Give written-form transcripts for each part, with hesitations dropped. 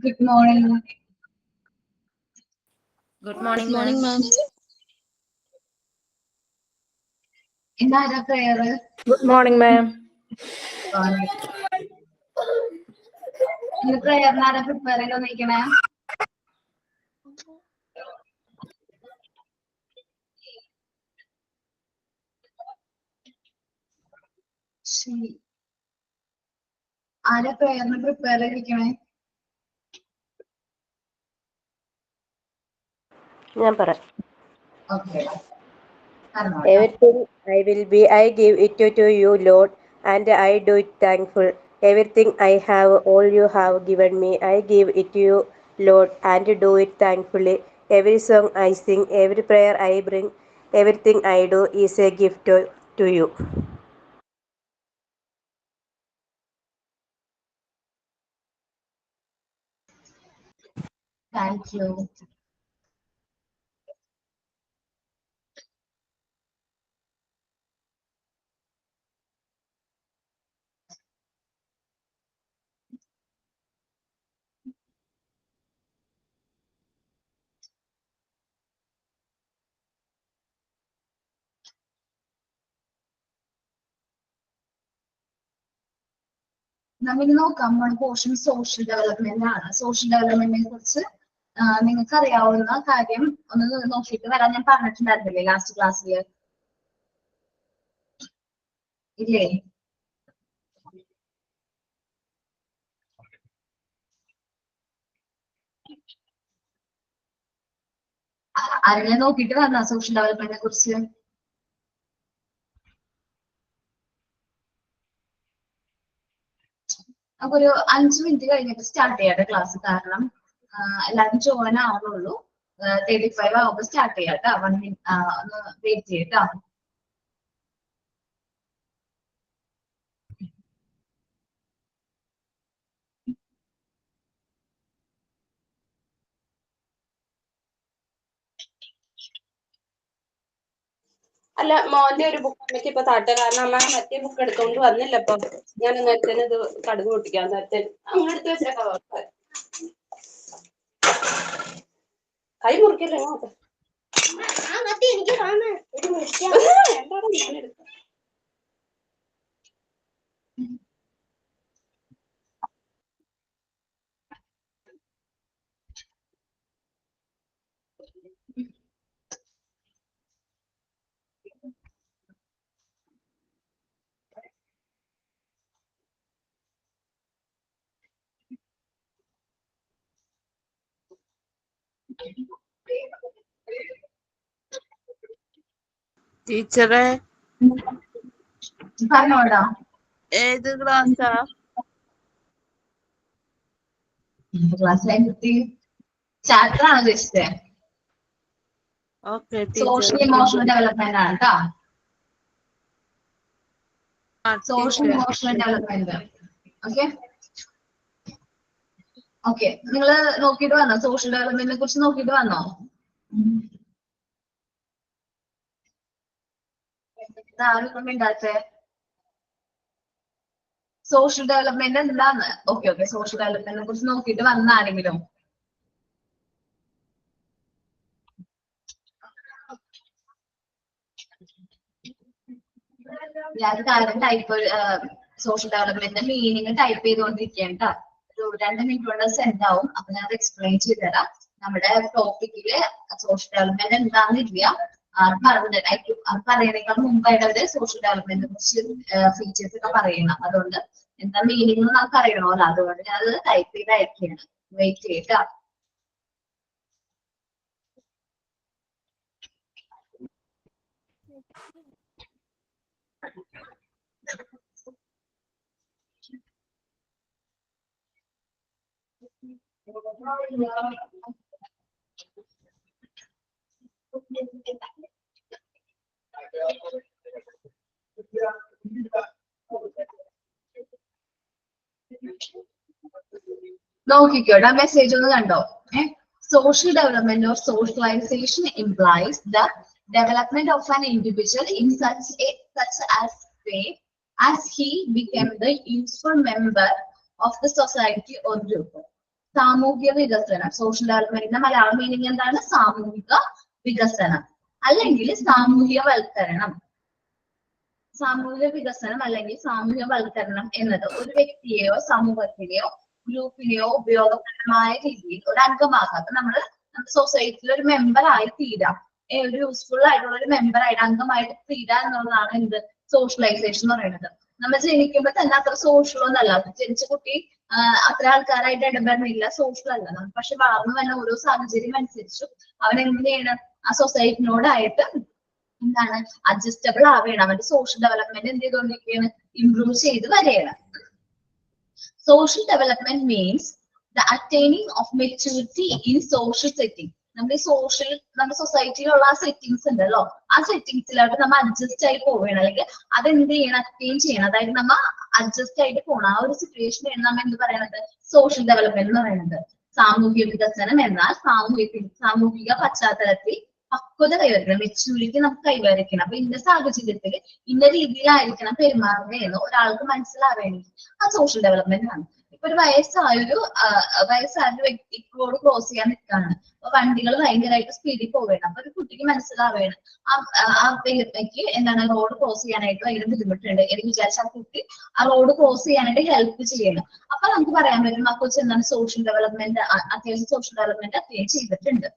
Good morning. Good morning, Good morning, ma'am. ma'am. ഇന്നാരാ prayer? Good morning, ma'am. ഇന്ന് പ്രയറിനാരാ prepare ചെയ്ത് വന്നിരിക്കണേ? ശരി. ആരാ പ്രയറിന് prepare ചെയ്തിരിക്കണേ? ഞാൻ പറയാം. Okay. Everything I give it to you, Lord, and I do it thankful. Everything I have, all you have given me, I give it to you, Lord, and do it thankfully. Every song I sing, every prayer I bring, everything I do is a gift to you. Thank you. നമ്മിന് നോക്കാം നമ്മുടെ portion social development ആണ്. Social ഡെവലപ്മെന്റിനെ കുറിച്ച് നിങ്ങൾക്ക് അറിയാവുന്ന കാര്യം ഒന്ന് നോക്കിയിട്ട് വരാൻ ഞാൻ പറഞ്ഞിട്ടുണ്ടായിരുന്നില്ലേ ലാസ്റ്റ് ക്ലാസ്സിൽ? ഇല്ലേ? അതിനെ നോക്കിയിട്ട് വരണ സോഷ്യൽ ഡെവലപ്മെന്റിനെ കുറിച്ച്? അപ്പൊ ഒരു 5 മിനിറ്റ് കഴിഞ്ഞിട്ട് സ്റ്റാർട്ട് ചെയ്യാട്ടെ ക്ലാസ്. കാരണം എല്ലാവരും ജോയിൻ ആവുന്നുള്ളൂ. 35 ആവുമ്പോ സ്റ്റാർട്ട് ചെയ്യാട്ടോ. 1 മിനിറ്റ് ഒന്ന് വെയിറ്റ് ചെയ്യട്ടോ. അല്ല, മോന്റെ ഒരു ബുക്ക് അമ്മയ്ക്ക് ഇപ്പൊ താട്ടെ. കാരണം അമ്മ മറ്റേ ബുക്ക് എടുത്തോണ്ട് വന്നില്ല. അപ്പൊ ഞാൻ നേരത്തെ ഇത് കടുക് പൊട്ടിക്കാൻ നേരത്തെ അങ്ങനെ എടുത്ത് വെച്ചേക്കാം. കൈ മുറിക്കല്ലേ അങ്ങോട്ട്. എനിക്ക് ടീച്ചറെ പറഞ്ഞോടാ. ഏത് ക്ലാസ്സാ? ക്ലാസ്സിലെ ചാപ്റ്റർ ആണ് ഉദ്ദേശിച്ചത്. Okay social teacher. Emotional development ആണ് കേട്ടോ. Social teacher emotional development. Okay okay. നിങ്ങൾ നോക്കിയിട്ട് വന്നോ? സോഷ്യൽ ഡെവലപ്മെന്റിനെ കുറിച്ച് നോക്കിയിട്ട് വന്നോ? ആരും മിണ്ടാത്തെ. സോഷ്യൽ ഡെവലപ്മെന്റ് എന്താന്ന്? Okay okay. സോഷ്യൽ ഡെവലപ്മെന്റിനെ കുറിച്ച് നോക്കിയിട്ട് വന്ന ആരെങ്കിലും? ഞാൻ കാര്യം ടൈപ്പ് സോഷ്യൽ ഡെവലപ്മെന്റിന്റെ മീനിങ് ടൈപ്പ് ചെയ്തുകൊണ്ടിരിക്കുകയാണ് കേട്ടോ. ഒരു 2 മിനിറ്റ് കൊണ്ട് സെൻഡ് ആവും. അപ്പൊ ഞാൻ അത് എക്സ്പ്ലെയിൻ ചെയ്തുതരാം. നമ്മുടെ ടോപ്പിക്കില് സോഷ്യൽ ഡെവലപ്മെന്റ് എന്താണെന്നില്ല. പറയുന്നതിനേക്കാൾ മുമ്പായിട്ട് അവര് സോഷ്യൽ ഡെവലപ്മെന്റിനെ കുറിച്ച് ഫീച്ചേഴ്സ് ഒക്കെ പറയണം. അതുകൊണ്ട് എന്താ മീനിങ് നമുക്ക് അറിയണമല്ലോ. അതുകൊണ്ട് ഞാൻ അത് ടൈപ്പ് ചെയ്ത് അയക്കുകയാണ്. വെയിറ്റ് ചെയ്യട്ടോ. നോക്കിക്കോട്ടെ. മെസ്സേജ് ഒന്ന് കണ്ടോ? Social development or socialization implies the development of an individual in such as way as he became the useful member of the society or group. സാമൂഹിക വികസനം. സോഷ്യൽ ഡെവലപ്മെന്റിന്റെ മലയാളം മീനിങ് എന്താണ്? സാമൂഹിക വികസനം അല്ലെങ്കിൽ സാമൂഹ്യവൽക്കരണം. സാമൂഹിക വികസനം അല്ലെങ്കിൽ സാമൂഹ്യവൽക്കരണം എന്നത് ഒരു വ്യക്തിയെയോ സമൂഹത്തിനെയോ ഗ്രൂപ്പിനെയോ ഉപയോഗപ്രദമായ രീതിയിൽ ഒരു അംഗമാക്കുക. അപ്പൊ നമ്മുടെ സൊസൈറ്റിയിൽ ഒരു മെമ്പർ ആയി തീരാം, ഒരു യൂസ്ഫുൾ ആയിട്ടുള്ള ഒരു മെമ്പർ ആയിട്ട് അംഗമായിട്ട് തീരാ എന്നുള്ളതാണ് എന്ത് സോഷ്യലൈസേഷൻ എന്ന് പറയുന്നത്. നമ്മൾ ജനിക്കുമ്പോൾ തന്നെ അത്ര സോഷ്യൽ ഒന്നല്ല. ജനിച്ച കുട്ടി അത്ര ആൾക്കാരായിട്ട് ഇടപെടുന്നില്ല, സോഷ്യൽ അല്ല. പക്ഷെ വളർന്നു വരുന്ന ഓരോ സാഹചര്യം അനുസരിച്ചും അവൻ എങ്ങനെയാണ് ആ സൊസൈറ്റിനോടായിട്ട് എന്താണ് അഡ്ജസ്റ്റബിൾ ആവുകയാണ്. അവന്റെ സോഷ്യൽ ഡെവലപ്മെന്റ് എന്ത് ചെയ്തുകൊണ്ടിരിക്കുകയാണ്? ഇംപ്രൂവ് ചെയ്ത് വരികയാണ്. Social development means the attaining of maturity in social setting. നമ്മുടെ സൊസൈറ്റിയിലുള്ള ആ സെറ്റിംഗ്സ് ഉണ്ടല്ലോ, ആ സെറ്റിംഗ്സിലോട്ട് നമ്മൾ അഡ്ജസ്റ്റ് ആയി പോവുകയാണ്, അല്ലെങ്കിൽ അതെന്ത് ചെയ്യണം? അറ്റൈൻ ചെയ്യണം. അതായത് നമ്മൾ അഡ്ജസ്റ്റ് ആയിട്ട് പോകണം. ആ ഒരു സിറ്റുവേഷനാണ് നമ്മൾ എന്ത് പറയുന്നത്? സോഷ്യൽ ഡെവലപ്മെന്റ് എന്ന് പറയുന്നത്. സാമൂഹിക വികസനം എന്നാൽ സാമൂഹിക പശ്ചാത്തലത്തിൽ പക്വത കൈവരിക്കണം, മെച്യൂരിറ്റി നമുക്ക് കൈവരിക്കണം. അപ്പൊ ഇന്ന സാഹചര്യത്തിൽ ഇന്ന രീതിയിലായിരിക്കണം പെരുമാറുന്നത് എന്ന് ഒരാൾക്ക് മനസ്സിലാവേണ്ടി ആ സോഷ്യൽ ഡെവലപ്മെന്റ് ആണ്. ഇപ്പൊ ഒരു വയസ്സായൊരു വ്യക്തി റോഡ് ക്രോസ് ചെയ്യാൻ നിൽക്കുകയാണ്. അപ്പൊ വണ്ടികൾ ഭയങ്കരമായിട്ട് സ്പീഡിൽ പോവുകയാണ്. അപ്പൊ ഒരു കുട്ടിക്ക് മനസ്സിലാവുകയാണ് ആ വ്യക്തിക്ക് എന്താണ് റോഡ് ക്രോസ് ചെയ്യാനായിട്ട് ഭയങ്കര ബുദ്ധിമുട്ടുണ്ട് എന്ന് വിചാരിച്ച ആ കുട്ടി ആ റോഡ് ക്രോസ് ചെയ്യാനായിട്ട് ഹെൽപ്പ് ചെയ്യണം. അപ്പൊ നമുക്ക് പറയാൻ പറ്റും ആ കൊച്ചു എന്താണ് സോഷ്യൽ ഡെവലപ്മെന്റ്, അത്യാവശ്യം സോഷ്യൽ ഡെവലപ്മെന്റ് അത്യാവശ്യം ചെയ്തിട്ടുണ്ട്.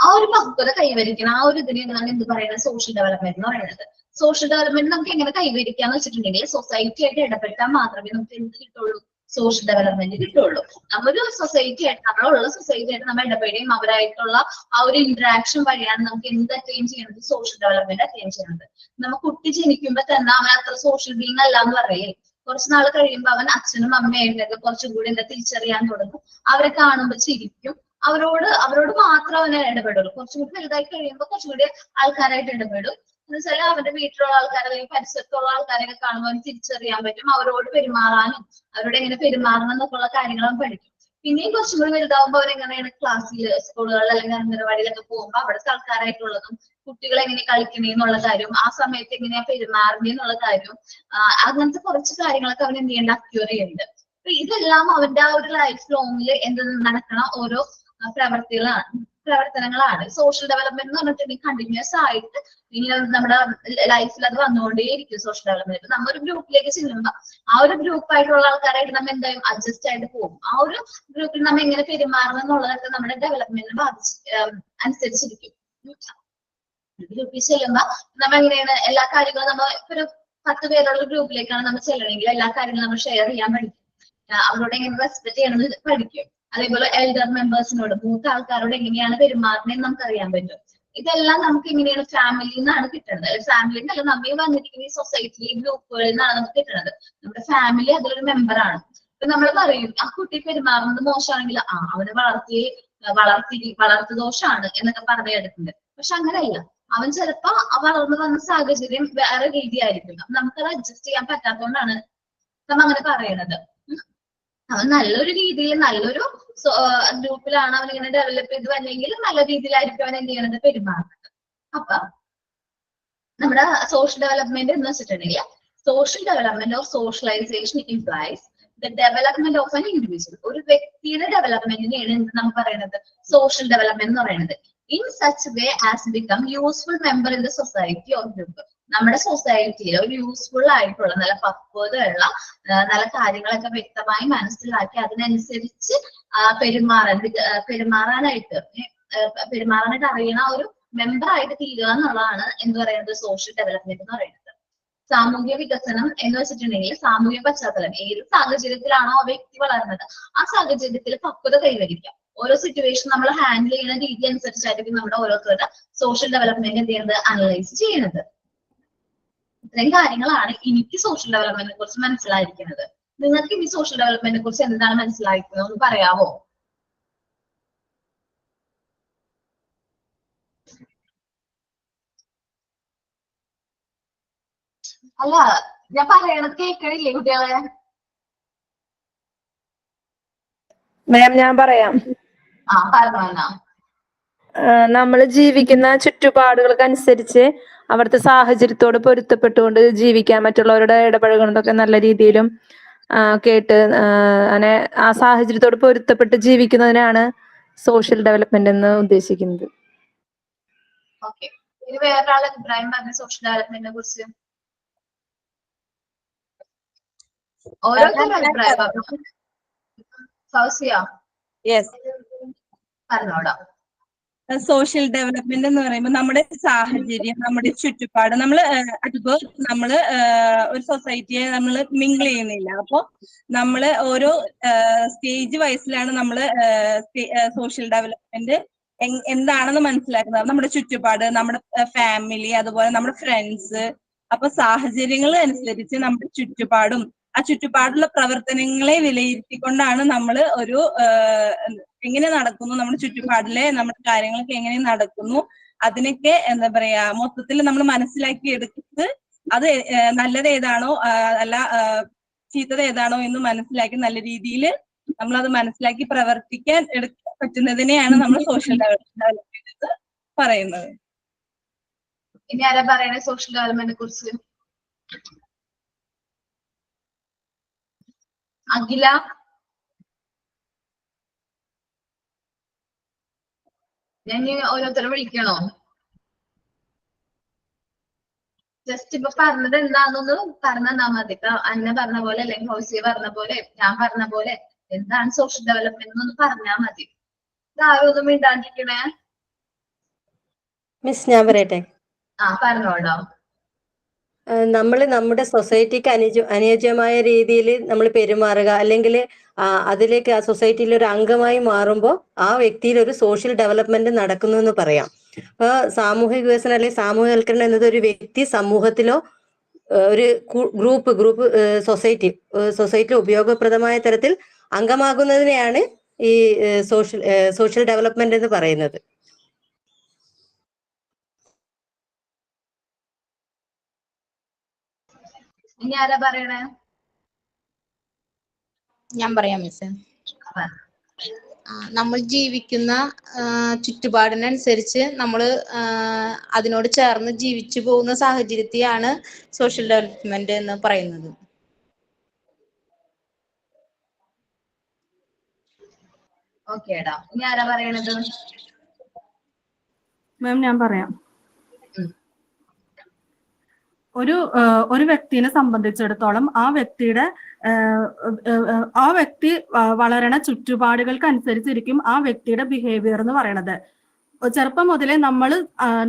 ആ ഒരു പക്വത കൈവരിക്കണം. ആ ഒരു ഇതിനെയാണ് എന്ത് പറയുന്നത്? സോഷ്യൽ ഡെവലപ്മെന്റ് എന്ന് പറയുന്നത്. സോഷ്യൽ ഡെവലപ്മെന്റ് നമുക്ക് എങ്ങനെ കൈവരിക്കാന്ന് വെച്ചിട്ടുണ്ടെങ്കിൽ സൊസൈറ്റി ആയിട്ട് ഇടപെട്ടാൽ മാത്രമേ നമുക്ക് എന്ത് കിട്ടുള്ളൂ? സോഷ്യൽ ഡെവലപ്മെന്റ് കിട്ടുള്ളൂ. നമ്മളൊരു സൊസൈറ്റി ആയിട്ട്, നമ്മളുള്ള സൊസൈറ്റി ആയിട്ട് നമ്മൾ ഇടപെടുകയും അവരായിട്ടുള്ള ആ ഒരു ഇന്ററാക്ഷൻ വഴിയാണ് നമുക്ക് എന്ത് അറ്റൈൻ ചെയ്യുന്നത്? സോഷ്യൽ ഡെവലപ്മെന്റ് അറ്റൈൻ ചെയ്യുന്നത്. നമ്മൾ കുട്ടി ജനിക്കുമ്പോ തന്നെ അവൻ അത്ര സോഷ്യൽ ബീങ് അല്ല എന്ന് പറയേ, കുറച്ച് നാൾ കഴിയുമ്പോൾ അവൻ അച്ഛനും അമ്മയായിട്ടൊക്കെ കുറച്ചും കൂടി എന്താ തിരിച്ചറിയാൻ തുടങ്ങും. അവരെ കാണുമ്പോൾ ചിരിക്കും. അവരോട് മാത്രം അവനെ ഇടപെടുള്ളൂ. കുറച്ചും കൂടി വലുതായി കഴിയുമ്പോൾ കുറച്ചും കൂടി ആൾക്കാരായിട്ട് ഇടപെടും. എന്ന് വെച്ചാൽ അവന്റെ വീട്ടിലുള്ള ആൾക്കാരെ അല്ലെങ്കിൽ പരിസരത്തുള്ള ആൾക്കാരെയൊക്കെ കാണുമ്പോൾ അവന് തിരിച്ചറിയാൻ പറ്റും. അവരോട് പെരുമാറാനും അവരോട് എങ്ങനെ പെരുമാറണം എന്നൊക്കെയുള്ള കാര്യങ്ങൾ അവൻ പഠിക്കും. പിന്നെയും കുറച്ചും കൂടി വലുതാവുമ്പോൾ അവരെങ്ങനെയാണ് ക്ലാസ്സിൽ, സ്കൂളുകളിൽ അല്ലെങ്കിൽ അംഗനവാടിയിലൊക്കെ പോകുമ്പോൾ അവിടുത്തെ ആൾക്കാരായിട്ടുള്ളതും കുട്ടികൾ എങ്ങനെ കളിക്കണേന്നുള്ള കാര്യവും ആ സമയത്ത് എങ്ങനെയാ പെരുമാറുന്നേന്നുള്ള കാര്യവും അങ്ങനത്തെ കുറച്ച് കാര്യങ്ങളൊക്കെ അവൻ എന്ത് ചെയ്യേണ്ട? അക്യൂർ ചെയ്യുന്നുണ്ട്. അപ്പൊ ഇതെല്ലാം അവന്റെ ആ ഒരു ലൈഫ് ലോങ്ങിൽ എന്ത് നടക്കണ ഓരോ പ്രവർത്തനങ്ങളാണ്. സോഷ്യൽ ഡെവലപ്മെന്റ് എന്ന് പറഞ്ഞിട്ടുണ്ടെങ്കിൽ കണ്ടിന്യൂസ് ആയിട്ട് ഇങ്ങനെ നമ്മുടെ ലൈഫിൽ അത് വന്നുകൊണ്ടേയിരിക്കും. സോഷ്യൽ ഡെവലപ്മെന്റ് നമ്മൾ ഒരു ഗ്രൂപ്പിലേക്ക് ചെല്ലുമ്പോൾ ആ ഒരു ഗ്രൂപ്പായിട്ടുള്ള ആൾക്കാരായിട്ട് നമ്മൾ എന്തായാലും അഡ്ജസ്റ്റ് ആയിട്ട് പോകും. ആ ഒരു ഗ്രൂപ്പിൽ നമ്മൾ എങ്ങനെ പെരുമാറണം എന്നുള്ളതൊക്കെ നമ്മുടെ ഡെവലപ്മെന്റിനെ അനുസരിച്ചിരിക്കും. ഗ്രൂപ്പിൽ ചെല്ലുമ്പോൾ നമ്മൾ എങ്ങനെയാണ് എല്ലാ കാര്യങ്ങളും നമ്മൾ ഇപ്പൊ ഒരു 10 പേരുള്ള ഗ്രൂപ്പിലേക്കാണ് നമ്മൾ ചെല്ലണമെങ്കിൽ എല്ലാ കാര്യങ്ങളും നമ്മൾ ഷെയർ ചെയ്യാൻ പഠിക്കും. അവരോട് എങ്ങനെ റെസ്പെക്ട് ചെയ്യണമെന്ന് പഠിക്കും. അതേപോലെ എൽഡർ മെമ്പേഴ്സിനോട്, മൂത്ത ആൾക്കാരോട് എങ്ങനെയാണ് പെരുമാറുന്നതെന്ന് നമുക്ക് അറിയാൻ പറ്റും. ഇതെല്ലാം നമുക്ക് എങ്ങനെയാണ്? ഫാമിലിയിൽ നിന്നാണ് കിട്ടുന്നത്. ഫാമിലിയിൽ നിന്നല്ല, നമ്മി വന്നിരിക്കുന്ന ഈ സൊസൈറ്റി ഗ്രൂപ്പുകളിൽ നിന്നാണ് നമുക്ക് കിട്ടുന്നത്. നമ്മുടെ ഫാമിലി അതിലൊരു മെമ്പറാണ്. ഇപ്പൊ നമ്മൾ പറയും ആ കുട്ടി പെരുമാറുന്നത് മോശമാണെങ്കിൽ അവന് വളർത്തു ദോഷമാണ് എന്നൊക്കെ പറഞ്ഞെടുക്കുന്നുണ്ട്. പക്ഷെ അങ്ങനെയല്ല. അവൻ ചിലപ്പോ വളർന്നു വന്ന സാഹചര്യം വേറെ രീതിയായിരിക്കും. അപ്പൊ നമുക്കത് അഡ്ജസ്റ്റ് ചെയ്യാൻ പറ്റാത്തതുകൊണ്ടാണ് നമ്മൾ അങ്ങനെ പറയണത്. അവൻ നല്ലൊരു രീതിയിൽ നല്ലൊരു ഗ്രൂപ്പിലാണ് അവൻ ഇങ്ങനെ ഡെവലപ്പ് ചെയ്ത് അല്ലെങ്കിൽ നല്ല രീതിയിലായിരിക്കും അവൻ എന്ത് ചെയ്യണത്? പെരുമാറുന്നത്. അപ്പൊ നമ്മുടെ സോഷ്യൽ ഡെവലപ്മെന്റ് എന്ന് വെച്ചിട്ടുണ്ടെങ്കിൽ social development of socialization implies the development of an individual. ഒരു വ്യക്തിയുടെ ഡെവലപ്മെന്റിനെയാണ് എന്ത് നമ്മൾ പറയുന്നത്? സോഷ്യൽ ഡെവലപ്മെന്റ് എന്ന് പറയുന്നത്. In such way as become useful member in the society of group. നമ്മുടെ സൊസൈറ്റിയിൽ ഒരു യൂസ്ഫുൾ ആയിട്ടുള്ള നല്ല പക്വതയുള്ള നല്ല കാര്യങ്ങളൊക്കെ വ്യക്തമായി മനസ്സിലാക്കി അതിനനുസരിച്ച് പെരുമാറാനായിട്ട് അറിയണ ഒരു മെമ്പർ ആയിട്ട് തീരുക എന്നുള്ളതാണ് എന്ത് പറയുന്നത്? സോഷ്യൽ ഡെവലപ്മെന്റ് എന്ന് പറയുന്നത്. സാമൂഹ്യ വികസനം എന്ന് വെച്ചിട്ടുണ്ടെങ്കിൽ സാമൂഹ്യ പശ്ചാത്തലം, ഏത് സാഹചര്യത്തിലാണോ ആ വ്യക്തി വളർന്നത് ആ സാഹചര്യത്തിൽ പക്വത കൈവരിക്കാം. ഓരോ സിറ്റുവേഷൻ നമ്മൾ ഹാൻഡിൽ ചെയ്യുന്ന രീതി അനുസരിച്ചായിരിക്കും നമ്മുടെ ഓരോരുത്തരുടെ സോഷ്യൽ ഡെവലപ്മെന്റ് എന്ത് ചെയ്യുന്നത്? അനലൈസ് ചെയ്യുന്നത്. ഇത്രയും കാര്യങ്ങളാണ് എനിക്ക് സോഷ്യൽ ഡെവലപ്മെന്റിനെ കുറിച്ച് മനസ്സിലായിരിക്കുന്നത്. നിങ്ങൾക്ക് ഇനി സോഷ്യൽ ഡെവലപ്മെന്റിനെ കുറിച്ച് എന്താണ് മനസ്സിലായിരിക്കുന്നത് ഒന്ന് പറയാവോ? അല്ല, ഞാൻ പറയണത് കേൾക്കണില്ലേ കുട്ടികളെ? മാം ഞാൻ പറയാം. പറഞ്ഞോ. നമ്മൾ ജീവിക്കുന്ന ചുറ്റുപാടുകൾക്കനുസരിച്ച് അവിടുത്തെ സാഹചര്യത്തോട് പൊരുത്തപ്പെട്ടുകൊണ്ട് ജീവിക്കാൻ, മറ്റുള്ളവരുടെ ഇടപഴകുന്നതൊക്കെ നല്ല രീതിയിലും കേട്ട് അങ്ങനെ ആ സാഹചര്യത്തോട് പൊരുത്തപ്പെട്ട് ജീവിക്കുന്നതിനാണ് സോഷ്യൽ ഡെവലപ്മെന്റ് എന്ന് ഉദ്ദേശിക്കുന്നത്. ഓക്കെ, ഇനി വേറൊരാൾ അഭിപ്രായം പറഞ്ഞ സോഷ്യൽ ഡെവലപ്മെന്റിനെ കുറിച്ച് ഓരോരുത്തരും അഭിപ്രായം പറഞ്ഞു. ഫൗസിയ യെസ്, പറഞ്ഞോടാ. സോഷ്യൽ ഡെവലപ്മെന്റ് എന്ന് പറയുമ്പോൾ നമ്മുടെ സാഹചര്യം, നമ്മുടെ ചുറ്റുപാട്, നമ്മള് ഒരു സൊസൈറ്റിയെ നമ്മൾ മിങ്കിൾ ചെയ്യുന്നില്ല. അപ്പൊ നമ്മള് ഓരോ സ്റ്റേജ് വൈസിലാണ് നമ്മള് സോഷ്യൽ ഡെവലപ്മെന്റ് എന്താണെന്ന് മനസ്സിലാക്കുന്നത്. നമ്മുടെ ചുറ്റുപാട്, നമ്മുടെ ഫാമിലി, അതുപോലെ നമ്മുടെ ഫ്രണ്ട്സ്. അപ്പൊ സാഹചര്യങ്ങൾ അനുസരിച്ച് നമ്മുടെ ചുറ്റുപാടും ആ ചുറ്റുപാടുള്ള പ്രവർത്തനങ്ങളെ വിലയിരുത്തിക്കൊണ്ടാണ് നമ്മൾ ഒരു എങ്ങനെ നടക്കുന്നു, നമ്മുടെ ചുറ്റുപാടിലെ നമ്മുടെ കാര്യങ്ങളൊക്കെ എങ്ങനെ നടക്കുന്നു, അതിനൊക്കെ എന്താ പറയാ മൊത്തത്തിൽ നമ്മൾ മനസ്സിലാക്കി എടുത്ത് അത് നല്ലത് ഏതാണോ അല്ല ചീത്തത് ഏതാണോ എന്ന് മനസ്സിലാക്കി നല്ല രീതിയിൽ നമ്മളത് മനസ്സിലാക്കി പ്രവർത്തിക്കാൻ എടുക്കാൻ പറ്റുന്നതിനെയാണ് നമ്മൾ സോഷ്യൽ ഡെവലപ്മെന്റ് പറയുന്നത്. ഇനി ആരാ പറയണേ സോഷ്യൽ ഡെവലപ്മെന്റിനെ കുറിച്ച്? അഖില, ഞാൻ ഓരോരുത്തരെ വിളിക്കണോ? ജസ്റ്റ് ഇപ്പൊ പറഞ്ഞത് എന്താണെന്ന് പറഞ്ഞാ മതി. ഇപ്പൊ അന്ന പറഞ്ഞ പോലെ അല്ലെങ്കിൽ ഹൗസിയ പറഞ്ഞ പോലെ ഞാൻ പറഞ്ഞ പോലെ എന്താണ് സോഷ്യൽ ഡെവലപ്മെന്റ് എന്നൊന്ന് പറഞ്ഞാൽ മതി. ഇതാരും ഒന്നും മിണ്ടാണ്ടിരിക്കണേ. മിസ് ഞാൻ പറയട്ടെ. പറഞ്ഞോളോ. നമ്മൾ നമ്മുടെ സൊസൈറ്റിക്ക് അനുയോജ്യമായ രീതിയിൽ നമ്മൾ പെരുമാറുക, അല്ലെങ്കിൽ അതിലേക്ക് ആ സൊസൈറ്റിയിൽ ഒരു അംഗമായി മാറുമ്പോൾ ആ വ്യക്തിയിൽ ഒരു സോഷ്യൽ ഡെവലപ്മെന്റ് നടക്കുന്നു എന്ന് പറയാം. അപ്പൊ സാമൂഹിക വികസനം അല്ലെങ്കിൽ സാമൂഹികവൽക്കരണം എന്നത് ഒരു വ്യക്തി സമൂഹത്തിലോ ഒരു ഗ്രൂപ്പ് സൊസൈറ്റി ഉപയോഗപ്രദമായ തരത്തിൽ അംഗമാകുന്നതിനെയാണ് ഈ സോഷ്യൽ ഡെവലപ്മെന്റ് എന്ന് പറയുന്നത്. ഇനി ആരാ പറയണേ? ഞാൻ പറയാം മിസ്. നമ്മൾ ജീവിക്കുന്ന ചുറ്റുപാടിനനുസരിച്ച് നമ്മൾ അതിനോട് ചേർന്ന് ജീവിച്ചു പോകുന്ന സാഹചര്യത്തെയാണ് സോഷ്യൽ ഡെവലപ്മെന്റ് എന്ന് പറയുന്നത്. ഓക്കേടാ, ഇനി ആരാ പറയണത്? മാം ഞാൻ പറയാം. ഒരു വ്യക്തിനെ സംബന്ധിച്ചിടത്തോളം ആ വ്യക്തി വളരണ ചുറ്റുപാടുകൾക്ക് അനുസരിച്ചിരിക്കും ആ വ്യക്തിയുടെ ബിഹേവിയർ എന്ന് പറയണത്. ചെറുപ്പം മുതലേ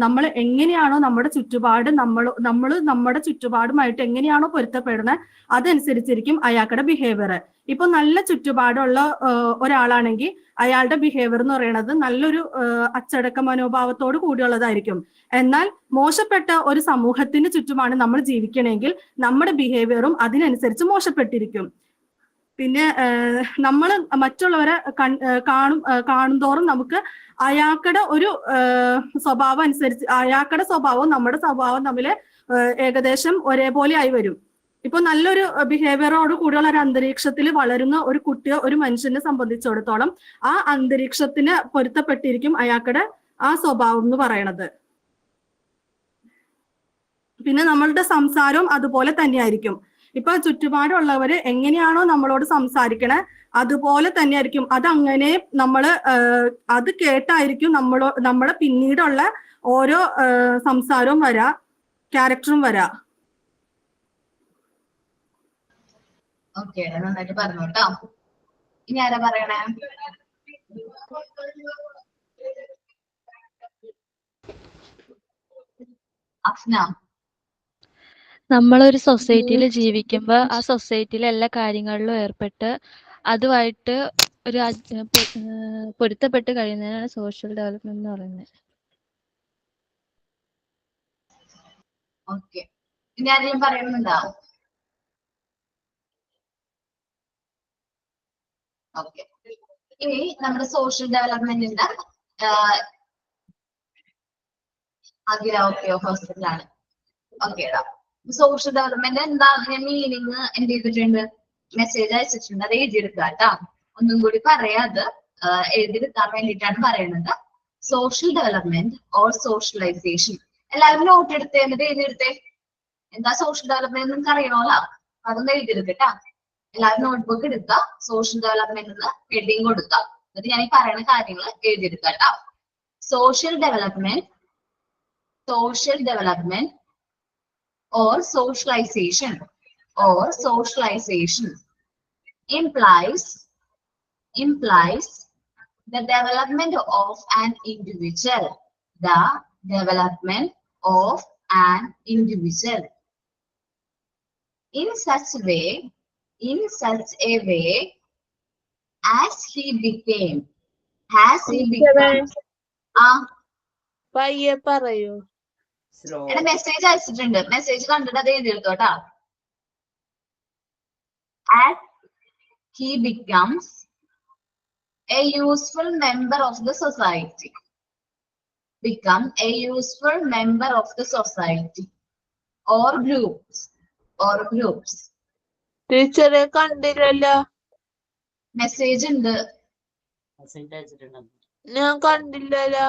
നമ്മൾ എങ്ങനെയാണോ നമ്മുടെ ചുറ്റുപാട് നമ്മുടെ ചുറ്റുപാടുമായിട്ട് എങ്ങനെയാണോ പൊരുത്തപ്പെടുന്നത് അതനുസരിച്ചിരിക്കും അയാളുടെ ബിഹേവിയർ. ഇപ്പൊ നല്ല ചുറ്റുപാടുള്ള ഒരാളാണെങ്കിൽ അയാളുടെ ബിഹേവിയർ എന്ന് പറയുന്നത് നല്ലൊരു അച്ചടക്ക മനോഭാവത്തോട് കൂടിയുള്ളതായിരിക്കും. എന്നാൽ മോശപ്പെട്ട ഒരു സമൂഹത്തിന് ചുറ്റുമാണ് നമ്മൾ ജീവിക്കണമെങ്കിൽ നമ്മുടെ ബിഹേവിയറും അതിനനുസരിച്ച് മോശപ്പെട്ടിരിക്കും. പിന്നെ നമ്മൾ മറ്റുള്ളവരെ കാണുന്തോറും നമുക്ക് അയാളുടെ ഒരു സ്വഭാവം അനുസരിച്ച് അയാളുടെ സ്വഭാവവും നമ്മുടെ സ്വഭാവവും തമ്മിൽ ഏകദേശം ഒരേപോലെ ആയി വരും. ഇപ്പൊ നല്ലൊരു ബിഹേവിയറോട് കൂടിയുള്ള ഒരു അന്തരീക്ഷത്തിൽ വളരുന്ന ഒരു കുട്ടിയോ ഒരു മനുഷ്യനെ സംബന്ധിച്ചിടത്തോളം ആ അന്തരീക്ഷത്തിന് പൊരുത്തപ്പെട്ടിരിക്കും അയാളുടെ ആ സ്വഭാവം എന്ന് പറയണത്. പിന്നെ നമ്മളുടെ സംസാരവും അതുപോലെ തന്നെയായിരിക്കും. ഇപ്പൊ ചുറ്റുപാടുള്ളവര് എങ്ങനെയാണോ നമ്മളോട് സംസാരിക്കണേ അതുപോലെ തന്നെയായിരിക്കും. അതങ്ങനെ അത് കേട്ടായിരിക്കും നമ്മളെ പിന്നീടുള്ള ഓരോ സംസാരവും വരാ, ക്യാരക്ടറും വരാ. ഓക്കെ, നന്നായിട്ട് പറഞ്ഞോട്ടോ. ഇനി ആരാ പറയണേ? അഫ്ന. നമ്മളൊരു സൊസൈറ്റിയിൽ ജീവിക്കുമ്പോൾ ആ സൊസൈറ്റിയിലെ എല്ലാ കാര്യങ്ങളിലും ഏർപ്പെട്ട് അതുമായിട്ട് ഒരു പൊരുത്തപ്പെട്ട് കഴിയുന്നതിനാണ് സോഷ്യൽ ഡെവലപ്മെന്റ് എന്ന് പറയുന്നത്. ഓക്കെ, ഇനി ആരെങ്കിലും പറയുന്നുണ്ടോ? ഓക്കെ, ഇനി നമ്മുടെ സോഷ്യൽ ഡെവലപ്മെന്റിന്റെ ഹോസ്പിറ്റലാണ്. ഓക്കേടാ, സോഷ്യൽ ഡെവലപ്മെന്റ് എന്താ മീനിങ് എന്ത് ചെയ്തിട്ടുണ്ട്? മെസ്സേജ് അയച്ചിട്ടുണ്ട്, അത് എഴുതിയെടുക്കുക കേട്ടോ. ഒന്നും കൂടി പറയാത് എഴുതിയെടുക്കാൻ വേണ്ടിയിട്ടാണ് പറയുന്നത്. Social development or socialization. എല്ലാവരും നോട്ട് എടുത്തേ, എന്നിട്ട് എഴുതിയെടുത്തേ. എന്താ സോഷ്യൽ ഡെവലപ്മെന്റ് നിങ്ങൾക്ക് അറിയണമല്ലോ, അതൊന്ന് എഴുതിയെടുക്കട്ടാ. എല്ലാവരും നോട്ട്ബുക്ക് എടുക്കുക, സോഷ്യൽ ഡെവലപ്മെന്റ് ഹെഡിങ് കൊടുക്കുക. എന്നിട്ട് ഞാൻ ഈ പറയുന്ന കാര്യങ്ങൾ എഴുതിയെടുക്കുക കേട്ടോ. Social development or socialization implies the development of an individual. In such a way as he becomes പയ്യെ പറയൂ. എന്റെ മെസ്സേജ് അയച്ചിട്ടുണ്ട്, മെസ്സേജ് കണ്ടിട്ട് അത് എഴുതിയെടുത്തോട്ടാ. As he becomes a useful member of the society. Or groups. ടീച്ചറെ കണ്ടില്ലല്ലോ. മെസ്സേജ് ഉണ്ട്, ഞാൻ കണ്ടില്ലല്ലോ.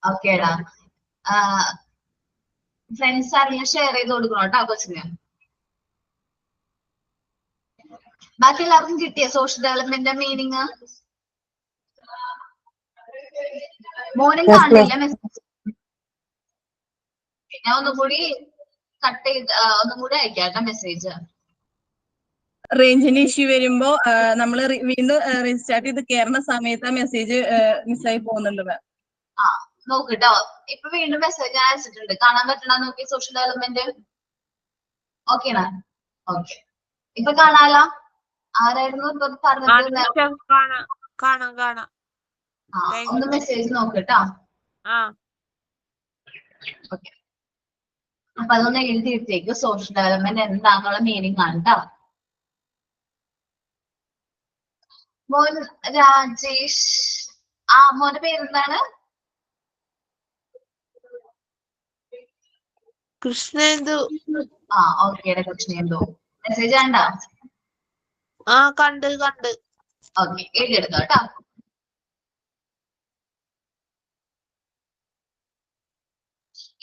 ഓക്കേടാ. ഫ്രണ്ട്സ് ആരെങ്കിലും ഷെയർ ചെയ്ത് കൊടുക്കണം കേട്ടോ കൊച്ചിന്. ബാക്കി എല്ലാവർക്കും കിട്ടിയ സോഷ്യൽ ഡെവലപ്മെന്റ് മീനിങ്? മോനും കാണില്ല മെസ്സേജ്. ഞാൻ ഒന്നുകൂടി കട്ട് ചെയ്ത് ഒന്നുകൂടി അയക്കാം മെസ്സേജ്. റേഞ്ചിന് ഇഷ്യൂ വരുമ്പോ നമ്മൾ വീണ്ടും റീസ്റ്റാർട്ട് ചെയ്ത് കയറുന്ന സമയത്ത് ആ മെസ്സേജ് മിസ്സായി പോകുന്നുണ്ട് മാം. ആ നോക്കിട്ടോ, ഇപ്പൊ വീണ്ടും മെസ്സേജ് അയച്ചിട്ടുണ്ട്. കാണാൻ പറ്റണ നോക്കി സോഷ്യൽ ഡെവലപ്മെന്റ്. ഓക്കേണ? ഓക്കെ, ഇപ്പൊ കാണാലോ. ആരായിരുന്നു ഇപ്പൊ പറഞ്ഞത്? ഒന്ന് മെസ്സേജ് നോക്കട്ടോ. ഓക്കെ, അപ്പൊ അതൊന്ന് എഴുതിയിട്ടേക്ക്. സോഷ്യൽ ഡെവലപ്മെന്റ് എന്താന്നുള്ള മീനിങ് ആണ് കേട്ടോ. മോൻ രാജേഷ്, മോന്റെ പേരെന്താണ്? കൃഷ്ണേന്ദു. ഓക്കേടെ കൃഷ്ണേന്ദു. മെസ്സേജ് കണ്ടോ? കണ്ട്. ഓക്കെ, എഴുതിയെടുത്തോ കേട്ടോ.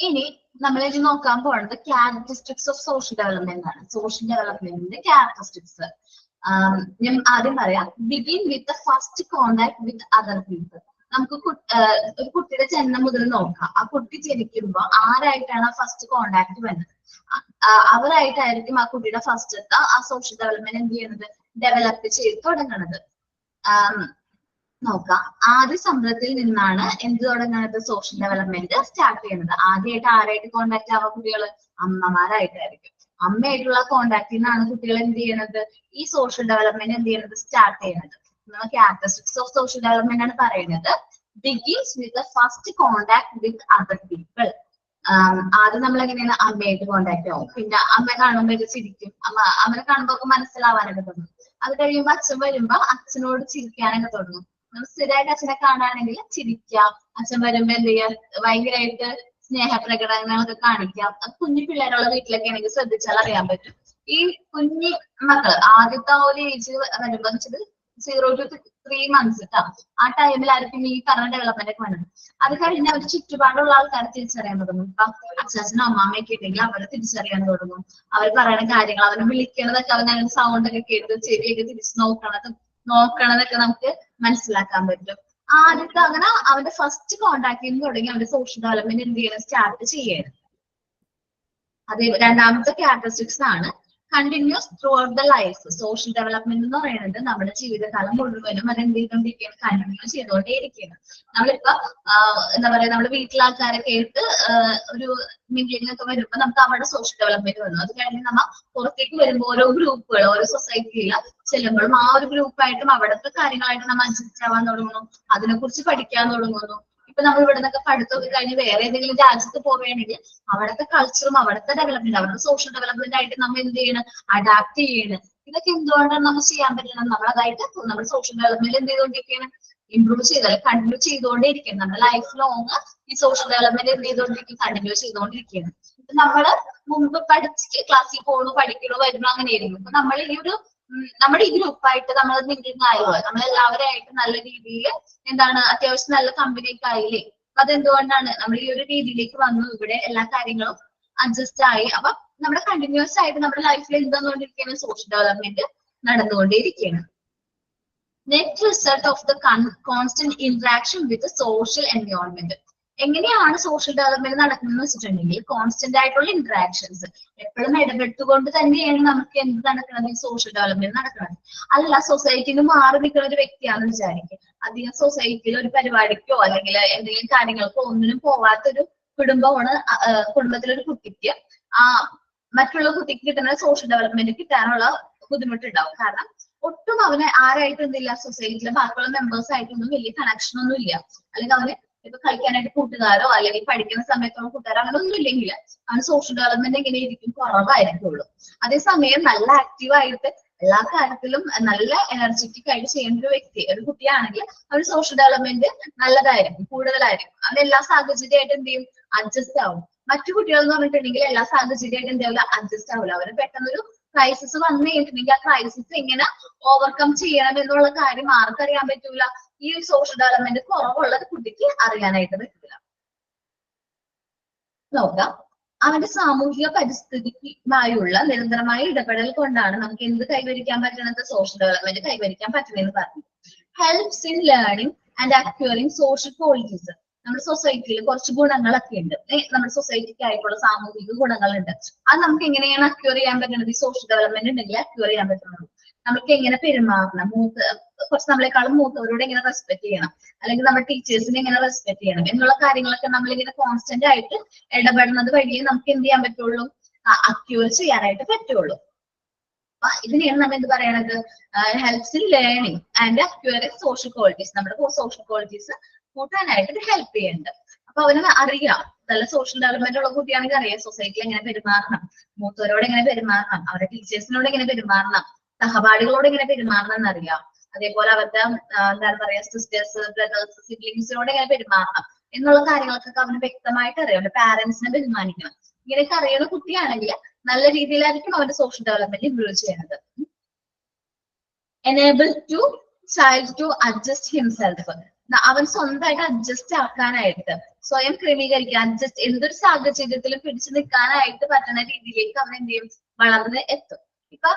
ഇനി നമ്മളിത് നോക്കാൻ പോകുന്നത് ക്യാരക്ടറിസ്റ്റിക്സ് ഓഫ് സോഷ്യൽ ഡെവലപ്മെന്റ് ആണ്. സോഷ്യൽ ഡെവലപ്മെന്റിന്റെ ക്യാരക്ടറിസ്റ്റിക്സ് ഞാൻ ആദ്യം പറയാം. Begin with the first contact with other people. നമുക്ക് ഒരു കുട്ടിയുടെ ജന്മം മുതൽ നോക്കാം. ആ കുട്ടി ജനിക്കുമ്പോ ആരായിട്ടാണ് ആ ഫസ്റ്റ് കോണ്ടാക്ട് വരുന്നത്? അവരായിട്ടായിരിക്കും ആ കുട്ടിയുടെ ഫസ്റ്റത്തെ ആ സോഷ്യൽ ഡെവലപ്മെന്റ് എന്ത് ചെയ്യുന്നത്? ഡെവലപ്പ് ചെയ്ത് തുടങ്ങുന്നത്. നോക്കാം, ആദ്യ സമ്പത്തിൽ നിന്നാണ് എന്ത് തുടങ്ങുന്നത്? സോഷ്യൽ ഡെവലപ്മെന്റ് സ്റ്റാർട്ട് ചെയ്യുന്നത്. ആദ്യമായിട്ട് ആരായിട്ട് കോണ്ടാക്ട് ആവുക കുട്ടികൾ? അമ്മമാരായിട്ടായിരിക്കും. അമ്മയായിട്ടുള്ള കോണ്ടാക്റ്റിൽ നിന്നാണ് കുട്ടികൾ എന്ത് ചെയ്യുന്നത്? ഈ സോഷ്യൽ ഡെവലപ്മെന്റ് എന്ത് ചെയ്യുന്നത്? സ്റ്റാർട്ട് ചെയ്യുന്നത്. ക്യാരക്ടറിസ്റ്റിക്സ് ഓഫ് സോഷ്യൽ ഡെവലപ്മെന്റ് ആണ് പറയുന്നത്. Begins with the first contact with other people. ആദ്യം നമ്മൾ എങ്ങനെയാണ്? അമ്മയായിട്ട് കോണ്ടാക്ട് ആവും. പിന്നെ അമ്മ കാണുമ്പോൾ ചിരിക്കും. അമ്മനെ കാണുമ്പോൾ മനസ്സിലാവാനൊക്കെ തുടങ്ങും. അത് കഴിയുമ്പോ അച്ഛൻ വരുമ്പോ അച്ഛനോട് ചിരിക്കാനൊക്കെ തുടങ്ങും. നമ്മൾ സ്ഥിരമായിട്ട് അച്ഛനെ കാണുകയാണെങ്കിൽ ചിരിക്കാം. അച്ഛൻ വരുമ്പോ എന്ത് ചെയ്യാം? ഭയങ്കരമായിട്ട് സ്നേഹപ്രകടനങ്ങളൊക്കെ കാണിക്കാം. അത് കുഞ്ഞു പിള്ളേരുള്ള വീട്ടിലൊക്കെ ആണെങ്കിൽ ശ്രദ്ധിച്ചാൽ അറിയാൻ പറ്റും. ഈ കുഞ്ഞി മക്കള് ആദ്യത്തെ ഒരു ഏജ് വരുമ്പോ വെച്ചത് 0 to 3 months കേട്ടോ. ആ ടൈമിലായിരിക്കും ഈ പറഞ്ഞ ഡെവലപ്മെന്റ് ഒക്കെ വരുന്നത്. അത് കഴിഞ്ഞ് അവർ ചുറ്റുപാടുള്ള ആൾക്കാരെ തിരിച്ചറിയാൻ തുടങ്ങും. ഇപ്പൊ അച്ഛനും അമ്മാമ്മയൊക്കെ ഉണ്ടെങ്കിൽ അവരെ തിരിച്ചറിയാൻ തുടങ്ങും. അവർ പറയുന്ന കാര്യങ്ങൾ, അവരെ വിളിക്കണതൊക്കെ, അവൻ സൗണ്ട് ഒക്കെ കേട്ട് ചെവിയൊക്കെ തിരിച്ച് നോക്കണതൊക്കെ നമുക്ക് മനസ്സിലാക്കാൻ പറ്റും. ആദ്യത്തെ അങ്ങനെ അവന്റെ ഫസ്റ്റ് കോണ്ടാക്ടിൽ തുടങ്ങി അവന്റെ സോഷ്യൽ ഡെവലപ്മെന്റ് എന്ത് ചെയ്യണം? സ്റ്റാർട്ട് ചെയ്യണം. അത് രണ്ടാമത്തെ ക്യാരക്ടറിസ്റ്റിക്സ് ആണ്. Continuous through out the life. Social development എന്ന് പറയുന്നത് നമ്മുടെ ജീവിതകാലം മുഴുവനും അത് എന്ത് ചെയ്തോണ്ടിരിക്കുകയാണ്? കണ്ടിന്യൂ ചെയ്തോണ്ടേയിരിക്കുകയാണ്. നമ്മളിപ്പോ എന്താ പറയാ, നമ്മുടെ വീട്ടിലാൾക്കാരൊക്കെ ആയിട്ട് ഒരു മിങ്കിളിംഗ് ഒക്കെ വരുമ്പോ നമുക്ക് അവിടെ സോഷ്യൽ ഡെവലപ്മെന്റ് വന്നു. അത് കഴിഞ്ഞ് നമ്മ പുറത്തേക്ക് വരുമ്പോൾ ഓരോ ഗ്രൂപ്പുകൾ, ഓരോ സൊസൈറ്റിയിൽ ചെല്ലുമ്പോഴും ആ ഒരു ഗ്രൂപ്പായിട്ടും അവിടുത്തെ കാര്യങ്ങളായിട്ട് നമ്മൾ അഡ്ജസ്റ്റ് ആവാൻ തുടങ്ങുന്നു. അതിനെക്കുറിച്ച് പഠിക്കാൻ തുടങ്ങുന്നു. ഇപ്പൊ നമ്മൾ ഇവിടെ നിന്നൊക്കെ പഠിത്തമൊക്കെ കഴിഞ്ഞ് വേറെ ഏതെങ്കിലും രാജ്യത്ത് പോവുകയാണെങ്കിൽ അവിടുത്തെ കൾച്ചറും അവിടുത്തെ ഡെവലപ്മെന്റ്, അവിടുത്തെ സോഷ്യൽ ഡെവലപ്മെന്റ് ആയിട്ട് നമ്മൾ എന്ത് ചെയ്യണം? അഡാപ്റ്റ് ചെയ്യണം. ഇതൊക്കെ എന്തുകൊണ്ടാണ് നമുക്ക് ചെയ്യാൻ പറ്റണം? നമ്മളതായിട്ട് നമ്മൾ സോഷ്യൽ ഡെവലപ്മെന്റ് എന്ത് ചെയ്തുകൊണ്ടിരിക്കുകയാണ്? ഇംപ്രൂവ് ചെയ്താൽ കണ്ടിന്യൂ ചെയ്തുകൊണ്ടേയിരിക്കും. നമ്മുടെ ലൈഫ് ലോങ് ഈ സോഷ്യൽ ഡെവലപ്മെന്റ് എന്ത് ചെയ്തുകൊണ്ടിരിക്കും? കണ്ടിന്യൂ ചെയ്തുകൊണ്ടിരിക്കുകയാണ്. നമ്മള് മുമ്പ് പഠിച്ച് ക്ലാസ്സിൽ പോകണു, പഠിക്കണു, വരുന്നു, അങ്ങനെയായിരുന്നു. അപ്പൊ നമ്മൾ ഈ ഒരു നമ്മുടെ ഈ ഗ്രൂപ്പായിട്ട് നമ്മൾ മിങ്കിളിംഗ് ആയല്ലോ, നമ്മളെല്ലാവരായിട്ട് നല്ല രീതിയിൽ എന്താണ് അത്യാവശ്യം നല്ല കമ്പനിയൊക്കെ ആയില്ലേ? അപ്പൊ അതെന്തുകൊണ്ടാണ്? നമ്മൾ ഈ ഒരു രീതിയിലേക്ക് വന്നു, ഇവിടെ എല്ലാ കാര്യങ്ങളും അഡ്ജസ്റ്റ് ആയി. അപ്പൊ നമ്മുടെ കണ്ടിന്യൂസ് ആയിട്ട് നമ്മുടെ ലൈഫിൽ എന്താന്നുകൊണ്ടിരിക്കുകയാണ് സോഷ്യൽ ഡെവലപ്മെന്റ് നടന്നുകൊണ്ടേയിരിക്കുകയാണ്. Net result of the constant interaction with social environment. എങ്ങനെയാണ് സോഷ്യൽ ഡെവലപ്മെന്റ് നടക്കുന്നതെന്ന് വെച്ചിട്ടുണ്ടെങ്കിൽ കോൺസ്റ്റന്റ് ആയിട്ടുള്ള ഇന്ററാക്ഷൻസ്, എപ്പോഴും ഇടപെട്ടുകൊണ്ട് തന്നെയാണ് നമുക്ക് എന്ത് നടക്കുന്നത്, ഈ സോഷ്യൽ ഡെവലപ്മെന്റ് നടക്കുന്നത്. അല്ല സൊസൈറ്റിയിൽ നിന്ന് മാറി നിൽക്കുന്ന ഒരു വ്യക്തിയാണെന്ന് വിചാരിക്കും, അധികം സൊസൈറ്റിയിൽ ഒരു പരിപാടിക്കോ അല്ലെങ്കിൽ എന്തെങ്കിലും കാര്യങ്ങൾക്കോ ഒന്നിനും പോവാത്തൊരു കുടുംബമാണ്, കുടുംബത്തിലൊരു കുട്ടിക്ക് മറ്റുള്ള കുട്ടിക്ക് കിട്ടുന്ന സോഷ്യൽ ഡെവലപ്മെന്റ് കിട്ടാനുള്ള ബുദ്ധിമുട്ടുണ്ടാവും. കാരണം ഒട്ടും അവന് ആരായിട്ടും എന്തില്ല, സൊസൈറ്റിയിലെ ബാക്കിയുള്ള മെമ്പേഴ്സ് ആയിട്ടൊന്നും വലിയ കണക്ഷൻ ഒന്നും ഇല്ല. അല്ലെങ്കിൽ അവന് ഇപ്പൊ കളിക്കാനായിട്ട് കൂട്ടുകാരോ അല്ലെങ്കിൽ പഠിക്കുന്ന സമയത്തുള്ള കൂട്ടുകാരോ അങ്ങനെ ഒന്നും ഇല്ലെങ്കിൽ അവന് സോഷ്യൽ ഡെവലപ്മെന്റ് എങ്ങനെയായിരിക്കും, കുറവായിരിക്കുള്ളൂ. അതേസമയം നല്ല ആക്റ്റീവായിട്ട് എല്ലാ കാര്യത്തിലും നല്ല എനർജറ്റിക് ആയിട്ട് ചെയ്യുന്ന ഒരു വ്യക്തി, ഒരു കുട്ടിയാണെങ്കിൽ അവന് സോഷ്യൽ ഡെവലപ്മെന്റ് നല്ലതായിരിക്കും, കൂടുതലായിരിക്കും. അവൻ എല്ലാ സാഹചര്യമായിട്ട് എന്ത് ചെയ്യും, അഡ്ജസ്റ്റ് ആവും. മറ്റു കുട്ടികൾ എന്ന് പറഞ്ഞിട്ടുണ്ടെങ്കിൽ എല്ലാ സാഹചര്യമായിട്ട് എന്താവില്ല, അഡ്ജസ്റ്റ് ആവില്ല. അവന് പെട്ടെന്നൊരു ക്രൈസിസ് വന്നു കഴിഞ്ഞിട്ടുണ്ടെങ്കിൽ ആ ക്രൈസിസ് എങ്ങനെ ഓവർകം ചെയ്യണം എന്നുള്ള കാര്യം ആർക്കറിയാൻ പറ്റൂല, ഈ ഒരു സോഷ്യൽ ഡെവലപ്മെന്റ് കുറവുള്ള കുട്ടിക്ക് അറിയാനായിട്ട് പറ്റില്ല. നോക്കാം, അവന്റെ സാമൂഹിക പരിസ്ഥിതിയുമായുള്ള നിരന്തരമായ ഇടപെടൽ കൊണ്ടാണ് നമുക്ക് എന്ത് കൈവരിക്കാൻ പറ്റുന്നത്, സോഷ്യൽ ഡെവലപ്മെന്റ് കൈവരിക്കാൻ പറ്റുന്നതെന്ന് പറഞ്ഞു. Helps in learning and acquiring social qualities. നമ്മുടെ സൊസൈറ്റിയിൽ കുറച്ച് ഗുണങ്ങളൊക്കെ ഉണ്ട്, നമ്മുടെ സൊസൈറ്റിക്ക് ആയിട്ടുള്ള സാമൂഹിക ഗുണങ്ങളുണ്ട്. അത് നമുക്ക് എങ്ങനെയാണ് അക്വയർ ചെയ്യാൻ പറ്റുന്നത്, ഈ സോഷ്യൽ ഡെവലപ്മെന്റ് ഉണ്ടെങ്കിൽ അക്വയർ ചെയ്യാൻ പറ്റുന്നത്. നമുക്ക് എങ്ങനെ പെരുമാറണം, കുറച്ച് നമ്മളെക്കാളും മൂത്തവരോട് എങ്ങനെ റെസ്പെക്ട് ചെയ്യണം, അല്ലെങ്കിൽ നമ്മുടെ ടീച്ചേഴ്സിനെ എങ്ങനെ റെസ്പെക്ട് ചെയ്യണം എന്നുള്ള കാര്യങ്ങളൊക്കെ നമ്മളിങ്ങനെ കോൺസ്റ്റന്റ് ആയിട്ട് ഇടപെടുന്നത് വഴിയേ നമുക്ക് എന്ത് ചെയ്യാൻ പറ്റുള്ളൂ, അക്വയർ ചെയ്യാനായിട്ട് പറ്റുള്ളൂ. ഇതിനെയാണ് നമ്മൾ എന്ത് പറയണത്, helps in learning and acquiring social qualities. നമ്മുടെ സോഷ്യൽ ക്വാളിറ്റീസ് കൂട്ടാനായിട്ട് ഇത് ഹെൽപ്പ് ചെയ്യുന്നുണ്ട്. അപ്പൊ അവന് അറിയാം, നല്ല സോഷ്യൽ ഡെവലപ്മെന്റ് ഉള്ള കുട്ടിയാണെങ്കിൽ അറിയാം സൊസൈറ്റിയിൽ എങ്ങനെ പെരുമാറണം, മൂത്തവരോട് എങ്ങനെ പെരുമാറണം, അവരുടെ ടീച്ചേഴ്സിനോട് എങ്ങനെ പെരുമാറണം, സഹപാഠികളോട് എങ്ങനെ പെരുമാറണം എന്നറിയാം. അതേപോലെ അവരുടെ എന്താണ് പറയാ സിസ്റ്റേഴ്സ്, ബ്രദേഴ്സ്, സിബ്ലിങ്സിനോട് എങ്ങനെ പെരുമാറണം എന്നുള്ള കാര്യങ്ങൾക്കൊക്കെ അവന് വ്യക്തമായിട്ട് അറിയാം. പാരന്റ്സിനെ ബഹുമാനിക്കണം, ഇങ്ങനെയൊക്കെ അറിയുന്ന കുട്ടിയാണെങ്കിൽ നല്ല രീതിയിലായിരിക്കും അവന്റെ സോഷ്യൽ ഡെവലപ്മെന്റ് ഇംപ്രൂവ് ചെയ്യുന്നത്. Enable to child to adjust himself. അവൻ സ്വന്തമായിട്ട് അഡ്ജസ്റ്റ് ആക്കാനായിട്ട്, സ്വയം ക്രമീകരിക്കാൻ, അഡ്ജസ്റ്റ് എന്തൊരു സാഹചര്യത്തിലും പിടിച്ചു നിൽക്കാനായിട്ട് പറ്റുന്ന രീതിയിലേക്ക് അവൻ എന്ത് ചെയ്യും, വളർന്ന് എത്തും. ഇപ്പൊ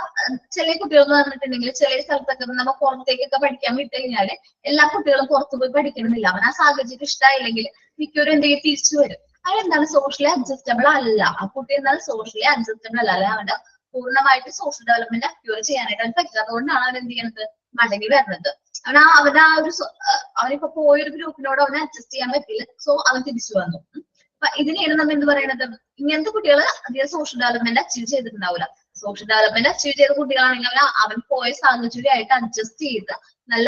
ചില കുട്ടികൾ എന്ന് പറഞ്ഞിട്ടുണ്ടെങ്കിൽ ചില സ്ഥലത്തൊക്കെ നമ്മൾ പുറത്തേക്കൊക്കെ പഠിക്കാൻ വിട്ട് കഴിഞ്ഞാല് എല്ലാ കുട്ടികളും പുറത്തു പോയി പഠിക്കണമെന്നില്ല. അവൻ ആ സാഹചര്യം ഇഷ്ടമായില്ലെങ്കിൽ മിക്കവരും എന്ത് ചെയ്യും, തിരിച്ചു വരും. അതെന്താണ്, സോഷ്യലി അഡ്ജസ്റ്റബിൾ അല്ല. ആ കുട്ടി എന്നാൽ സോഷ്യലി അഡ്ജസ്റ്റബിൾ അല്ല, അല്ലെ അവന്റെ പൂർണ്ണമായിട്ട് സോഷ്യൽ ഡെവലപ്മെന്റ് അക്യൂർ ചെയ്യാനായിട്ട് അവൻ പറ്റാത്തതുകൊണ്ടാണ് അവൻ എന്ത് ചെയ്യുന്നത്, മടങ്ങി വരുന്നത്. അവന് ആ ഒരു അവനിപ്പോ പോയൊരു ഗ്രൂപ്പിനോട് അവനെ അഡ്ജസ്റ്റ് ചെയ്യാൻ പറ്റില്ല, സോ അവൻ തിരിച്ചു വന്നു. അപ്പൊ ഇതിനെയാണ് നമ്മൾ എന്ത് പറയുന്നത്, ഇങ്ങനത്തെ കുട്ടികൾ അധികം സോഷ്യൽ ഡെവലപ്മെന്റ് അച്ചീവ് ചെയ്തിട്ടുണ്ടാവില്ല. സോഷ്യൽ ഡെവലപ്മെന്റ് അച്ചീവ് ചെയ്ത കുട്ടികളാണെങ്കിൽ അവൻ പോയ സാഹചര്യമായിട്ട് അഡ്ജസ്റ്റ് ചെയ്ത് നല്ല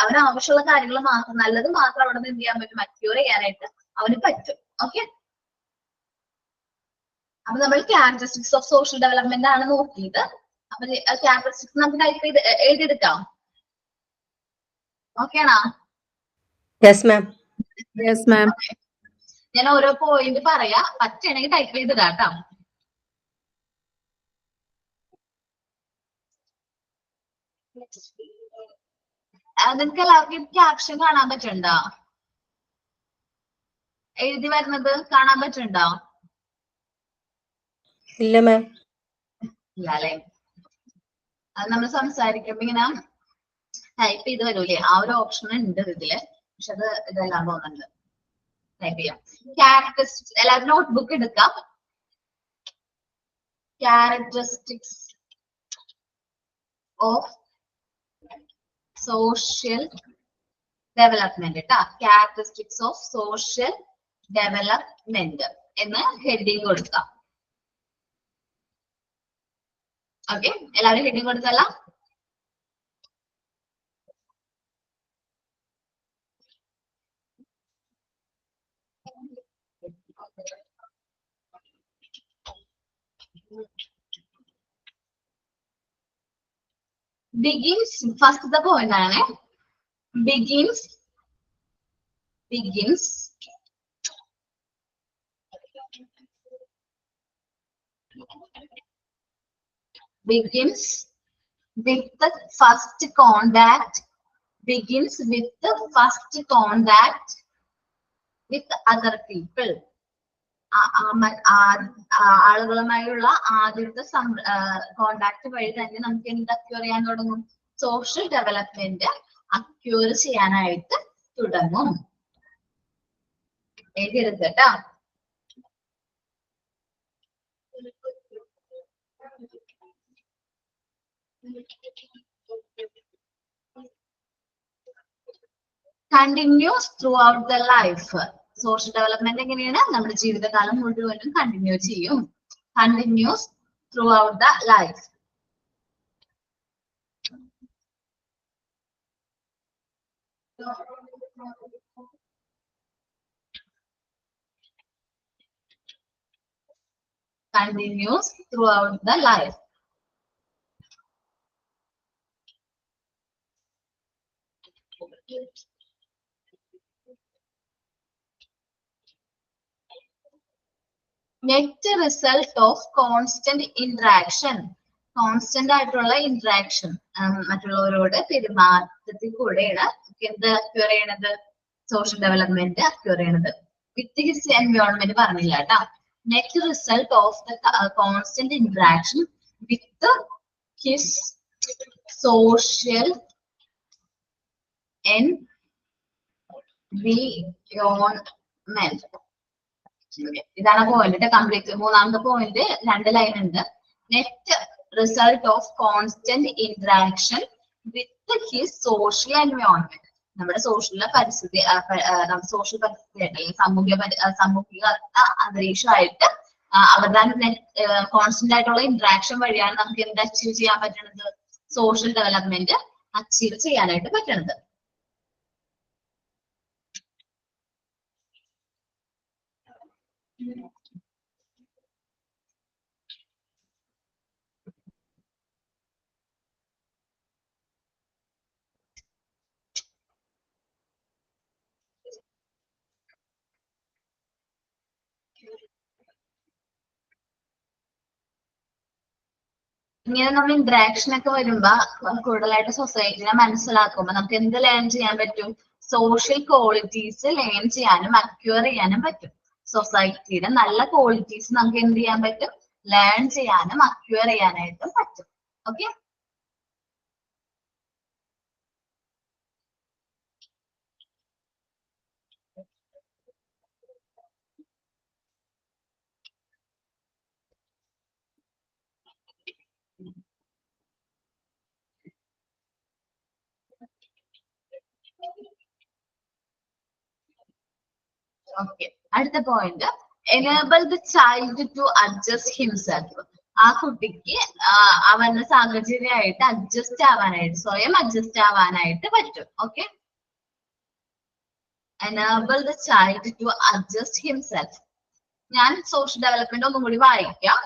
അവന് ആവശ്യമുള്ള കാര്യങ്ങൾ മാത്രം, നല്ലത് മാത്രം അവിടെ നിന്ന് എന്ത് ചെയ്യാൻ പറ്റും, അക്യൂർ ചെയ്യാനായിട്ട് അവന് പറ്റും. ഓക്കെ, അപ്പൊ നമ്മൾ ക്യാരക്ടറിസ്റ്റിക്സ് ഓഫ് സോഷ്യൽ ഡെവലപ്മെന്റ് ആണ് നോക്കിയത്. അപ്പൊ ക്യാരക്ടറിസ്റ്റിക്സ് നമുക്ക് ടൈപ്പ് ചെയ്ത് എഴുതിയെടുക്കാം. ഓക്കെ ആണോ? Yes ma'am. Yes ma'am. ഞാൻ ഓരോ പോയിന്റ് പറയാ, പറ്റുകയാണെങ്കിൽ ടൈപ്പ് ചെയ്തിടാട്ടോ. നിങ്ങൾക്ക് എല്ലാവർക്കും ക്യാപ്ഷൻ കാണാൻ പറ്റുന്നുണ്ടോ? എഴുതി വരുന്നത് കാണാൻ പറ്റുന്നുണ്ടോ? ഇല്ല മാം. ഇല്ല അല്ലെ? അത് നമ്മൾ സംസാരിക്കുമ്പോ ഇങ്ങനെ ടൈപ്പ് ചെയ്ത് വരൂലേ, ആ ഒരു ഓപ്ഷൻ ഉണ്ട് ഇതില്, പക്ഷെ അത് ഇതെല്ലാം തോന്നുന്നുണ്ട്. ടൈപ്പ് ചെയ്യാം. ക്യാരക്ടറിസ്റ്റിക്സ്, എല്ലാവരും നോട്ട്ബുക്ക് എടുക്കാം. ക്യാരക്ടറിസ്റ്റിക്സ് ഓഫ് സോഷ്യൽ ഡെവലപ്മെന്റ് കേട്ടാ, ക്യാരക്ടറിസ്റ്റിക്സ് ഓഫ് സോഷ്യൽ ഡെവലപ്മെന്റ് എന്ന് ഹെഡിങ് കൊടുക്കാം. ഓക്കെ, എല്ലാവരും ഹെഡിങ് കൊടുത്തല്ല? begins, ഫസ്റ്റത്തെ പോയിന്റ് ആണ് begins with the first contact, begins with the first contact with other people. ആളുകളുമായുള്ള ആദ്യത്തെ കോണ്ടാക്ട് വഴി തന്നെ നമുക്ക് എന്ത് അക്യൂർ ചെയ്യാൻ തുടങ്ങും? സോഷ്യൽ ഡെവലപ്മെന്റ് അക്യൂർ ചെയ്യാനായിട്ട് തുടങ്ങും. എഴുതിയെടുത്ത് കേട്ടോ. Continuous through out the life. Social development എങ്ങനെയാണ്? നമ്മുടെ ജീവിതകാലം മുഴുവനും കണ്ടിന്യൂ ചെയ്യും. Continuous through out the life. Continues throughout the life. Net result of constant interaction. Constant ആയിട്ടുള്ള ഇന്ററാക്ഷൻ, മറ്റുള്ളവരോട് പെരുമാറ്റത്തിൽ കൂടെയാണ് എന്ത് അക്യൂർ ചെയ്യണത്? സോഷ്യൽ ഡെവലപ്മെന്റ് അക്യൂർ ചെയ്യണത്. വിത്ത് ഹിസ് എൻവയോൺമെന്റ് പറഞ്ഞില്ല കേട്ടോ. Net result of the constant interaction with his social environment. ഇതാണ് പോയിന്റ് കംപ്ലീറ്റ്. മൂന്നാമത്തെ പോയിന്റ് 2 ലൈൻ ഉണ്ട്. Net result of constant interaction with his social environment. നമ്മുടെ സോഷ്യൽ പരിസ്ഥിതി, social പരിസ്ഥിതി അല്ലെങ്കിൽ സാമൂഹിക അന്തരീക്ഷമായിട്ട് അവരുടെ കോൺസ്റ്റന്റ് ആയിട്ടുള്ള ഇന്ററാക്ഷൻ വഴിയാണ് നമുക്ക് എന്ത് അച്ചീവ് ചെയ്യാൻ പറ്റുന്നത്? സോഷ്യൽ ഡെവലപ്മെന്റ് അച്ചീവ് ചെയ്യാനായിട്ട് പറ്റുന്നത്. ഇങ്ങനെ നമ്മൾ ഇന്ററാക്ഷൻ ഒക്കെ വരുമ്പോ കൂടുതലായിട്ട് സൊസൈറ്റിനെ മനസ്സിലാക്കുമ്പോ നമുക്ക് എന്ത് ലേൺ ചെയ്യാൻ പറ്റും? സോഷ്യൽ ക്വാളിറ്റീസ് ലേൺ ചെയ്യാനും അക്യൂർ ചെയ്യാനും പറ്റും. സൊസൈറ്റിയുടെ നല്ല ക്വാളിറ്റീസ് നമുക്ക് എന്ത് ചെയ്യാൻ പറ്റും? ലേൺ ചെയ്യാനും അക്യൂർ ചെയ്യാനായിട്ടും പറ്റും. ഓക്കെ. ഓക്കെ, അടുത്ത point enable the child to adjust himself. ആ കുട്ടിക്ക് അവന്റെ സാഹചര്യമായിട്ട് അഡ്ജസ്റ്റ് ആവാനായിട്ട്, സ്വയം അഡ്ജസ്റ്റ് ആവാനായിട്ട് പറ്റും. Okay, enable the child to adjust himself. ഞാൻ സോഷ്യൽ ഡെവലപ്മെന്റ് ഒന്നും കൂടി വായിക്കാം.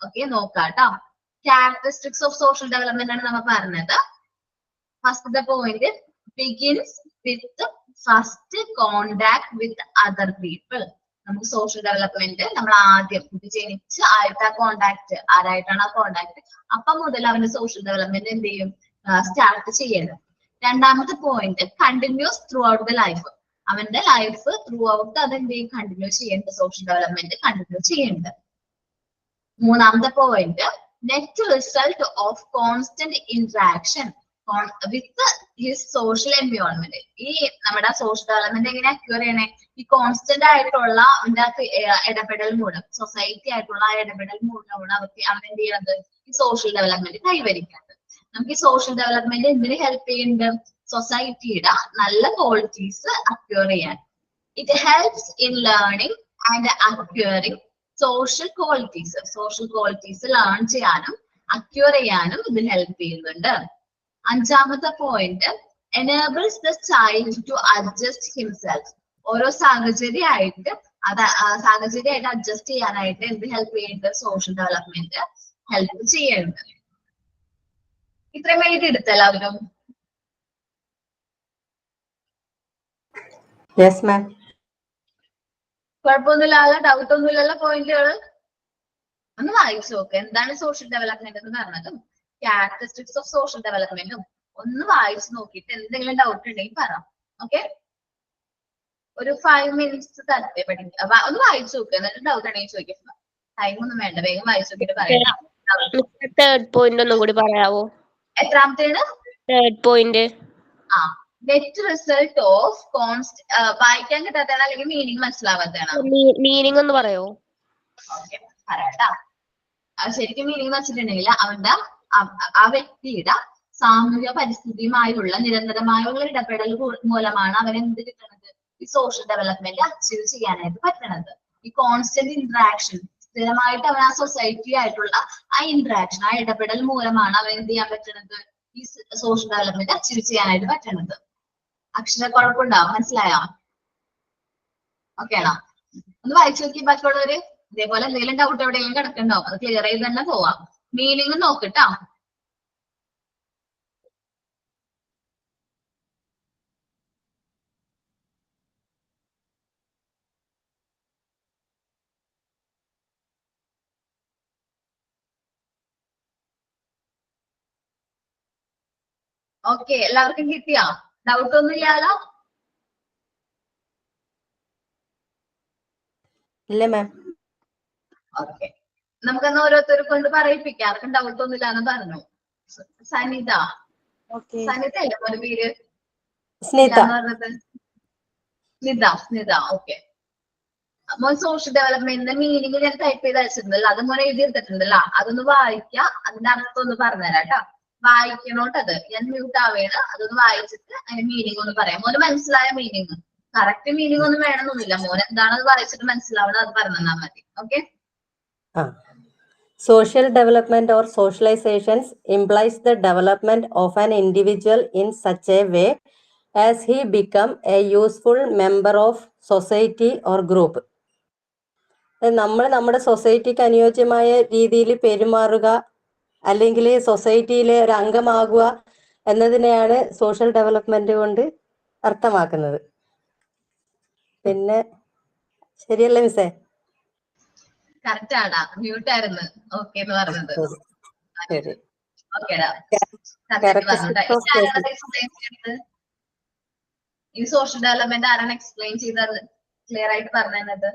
ഓക്കെ, നോക്കാട്ടോ. ക്യാരക്ടറിസ്റ്റിക്സ് ഓഫ് സോഷ്യൽ ഡെവലപ്മെന്റ് ആണ് നമ്മൾ പറഞ്ഞത്. ഫസ്റ്റത്തെ point begins with first contact with other people. നമുക്ക് സോഷ്യൽ ഡെവലപ്മെന്റ് നമ്മൾ ആദ്യം കുട്ടി ജനിച്ച് ആയിട്ട് ആ കോണ്ടാക്ട്, ആരായിട്ടാണ് ആ കോണ്ടാക്ട്, അപ്പം മുതൽ അവന്റെ സോഷ്യൽ ഡെവലപ്മെന്റ് എന്ത് ചെയ്യും? സ്റ്റാർട്ട് ചെയ്യണം. രണ്ടാമത്തെ point continuous through out the life. അവന്റെ ലൈഫ് ത്രൂ ഔട്ട് അത് എന്ത് ചെയ്യും? കണ്ടിന്യൂ ചെയ്യേണ്ടത്, സോഷ്യൽ ഡെവലപ്മെന്റ് കണ്ടിന്യൂ ചെയ്യേണ്ടത്. മൂന്നാമത്തെ point net result of constant interaction with his social environment. ഈ നമ്മുടെ സോഷ്യൽ ഡെവലപ്മെന്റ് എങ്ങനെ അക്യൂർ ചെയ്യണേ? ഈ കോൺസ്റ്റന്റ് ആയിട്ടുള്ള അവന്റെ ഇടപെടൽ മൂലം, സൊസൈറ്റി ആയിട്ടുള്ള ആ ഇടപെടൽ മൂലമാണ് അവർക്ക് അവൻ എന്ത് ചെയ്യണത്? ഈ സോഷ്യൽ ഡെവലപ്മെന്റ് കൈവരിക്കുന്നത്. നമുക്ക് ഈ സോഷ്യൽ ഡെവലപ്മെന്റ് എന്തിനു ഹെൽപ്പ് ചെയ്യുന്നുണ്ട്? സൊസൈറ്റിയുടെ നല്ല ക്വാളിറ്റീസ് അക്യൂർ ചെയ്യാൻ. It helps in learning and acquiring social qualities. Social qualities learn ചെയ്യാനും അക്യൂർ ചെയ്യാനും ഇത് ഹെൽപ്പ് ചെയ്യുന്നുണ്ട്. അഞ്ചാമത്തെ point enables the child to adjust himself. ഓരോ സാഹചര്യമായിട്ട് അഡ്ജസ്റ്റ് ചെയ്യാനായിട്ട് എന്ത് ഹെൽപ്പ് ചെയ്യുന്നുണ്ട്? സോഷ്യൽ ഡെവലപ്മെന്റ് ഹെൽപ്പ് ചെയ്യുന്നുണ്ട്. ഇത്രയും എഴുതി എടുത്ത എല്ലാവരും? കുഴപ്പമൊന്നുമില്ല, ഡൗട്ട് ഒന്നുമില്ലല്ലോ? പോയിന്റുകൾ ഒന്ന് വായിച്ചു നോക്ക്. എന്താണ് സോഷ്യൽ ഡെവലപ്മെന്റ് എന്ന് പറഞ്ഞതും ക്യാരക്ടറിസ്റ്റിക്സ് ഓഫ് സോഷ്യൽ ഡെവലപ്മെന്റും ഒന്ന് വായിച്ചു നോക്കിയിട്ട് എന്തെങ്കിലും ഡൗട്ട് ഉണ്ടെങ്കിൽ പറ. ഓക്കെ, ഒരു 5 minutes തരട്ടെ പഠിക്കുക. ഒന്ന് വായിച്ചു നോക്കുക, എന്നിട്ട് ഡൗട്ട് ആണെങ്കിൽ ചോദിക്കാം. ടൈം ഒന്നും വേണ്ട, വേഗം വായിച്ചു നോക്കിയിട്ട് പറയാം. തേർഡ് പോയിന്റ് ഒന്നും കൂടി പറയാവോ? എത്രാമത്തേണ്? Third point. Net result of കോൺസ്റ്റ്. വായിക്കാൻ കിട്ടാത്തതാണ് അല്ലെങ്കിൽ മീനിങ് മനസ്സിലാവാത്തതാണ്? മീനിങ് ഒന്ന് പറയോ? ഓക്കെ, പറയാട്ടാ. ശരിക്കും മീനിങ് വെച്ചിട്ടുണ്ടെങ്കിൽ അവന്റെ ആ വ്യക്തിയുടെ സാമൂഹിക പരിസ്ഥിതിയുമായുള്ള നിരന്തരമായുള്ള ഇടപെടൽ മൂലമാണ് അവൻ എന്ത് കിട്ടുന്നത്? ഈ സോഷ്യൽ ഡെവലപ്മെന്റ് അച്ചീവ് ചെയ്യാനായിട്ട് പറ്റണത്. ഈ കോൺസ്റ്റന്റ് ഇന്ററാക്ഷൻ, സ്ഥിരമായിട്ട് അവൻ ആ സൊസൈറ്റി ആയിട്ടുള്ള ആ ഇന്ററാക്ഷൻ, ആ ഇടപെടൽ മൂലമാണ് അവൻ എന്ത് ചെയ്യാൻ പറ്റണത്? ഈ സോഷ്യൽ ഡെവലപ്മെന്റ് അച്ചീവ് ചെയ്യാനായിട്ട് പറ്റണത്. അക്ഷരക്കുഴപ്പമുണ്ടാവും, മനസ്സിലായോ? ഓക്കെ ആണോ? ഒന്ന് വായിച്ചു നോക്കി ബാക്കിയുള്ളവര്. ഇതേപോലെ എന്തെങ്കിലും ഡൗട്ട് എവിടെയെങ്കിലും കിടക്കുന്നുണ്ടാവും, അത് ക്ലിയർ ചെയ്ത് തന്നെ പോവാം. മീനിങ് നോക്കിട്ടോ. ഓക്കെ, എല്ലാവർക്കും കിട്ടിയാ? ഡൗട്ട് ഒന്നും ഇല്ലാലോ? ഇല്ല മാം. ഓക്കെ, നമുക്കെന്നാ ഓരോരുത്തരെ കൊണ്ട് പറയിപ്പിക്കാം. ആർക്കും ഡൗട്ട് ഒന്നും ഇല്ലാന്ന് പറഞ്ഞു. സനിത, സനിത അല്ലേ മോന്റെ പേര്? സ്നിത. സ്നിത. ഓക്കെ, മോൻ സോഷ്യൽ ഡെവലപ്മെന്റിന്റെ മീനിങ് ഞാൻ ടൈപ്പ് ചെയ്ത് അയച്ചിട്ടുണ്ടല്ലോ, അത് മോനെ എഴുതി എടുത്തിട്ടുണ്ടല്ലോ. അതൊന്ന് വായിക്കാം, അതിന്റെ അർത്ഥം ഒന്ന് പറഞ്ഞുതരാം കേട്ടോ. വായിക്കണോട്ടത്. ഞാൻ മ്യൂട്ട് ആവേണ്, അതൊന്ന് വായിച്ചിട്ട് അതിന്റെ മീനിങ് ഒന്ന് പറയാം. മോന് മനസ്സിലായ മീനിങ്, കറക്റ്റ് മീനിങ് ഒന്നും വേണമെന്നൊന്നുമില്ല. മോൻ എന്താണ് അത് വായിച്ചിട്ട് മനസ്സിലാവണം, അത് പറഞ്ഞാൽ മതി. Okay. Social development or socializations implies the development of an individual in such a way as he become a useful member of society or group. നമ്മൾ നമ്മുടെ സൊസൈറ്റിക്ക് അനുയോജ്യമായ രീതിയിൽ പെരുമാറുക, അല്ലെങ്കിൽ സൊസൈറ്റിയിലെ ഒരു അംഗമാകുക എന്നതിനെയാണ് സോഷ്യൽ ഡെവലപ്മെന്റ് കൊണ്ട് അർത്ഥമാക്കുന്നത്. പിന്നെ ശരിയല്ലേ മിസ്സേ? കറക്റ്റ് ആടാ, മ്യൂട്ട് ആയിരുന്നു ഓക്കെ എന്ന് പറഞ്ഞത്. ഓക്കേടാ, ഈ സോഷ്യൽ ഡെവലപ്മെന്റ് ആരാണ് എക്സ്പ്ലെയിൻ ചെയ്തത്, ക്ലിയർ ആയിട്ട് പറഞ്ഞത്?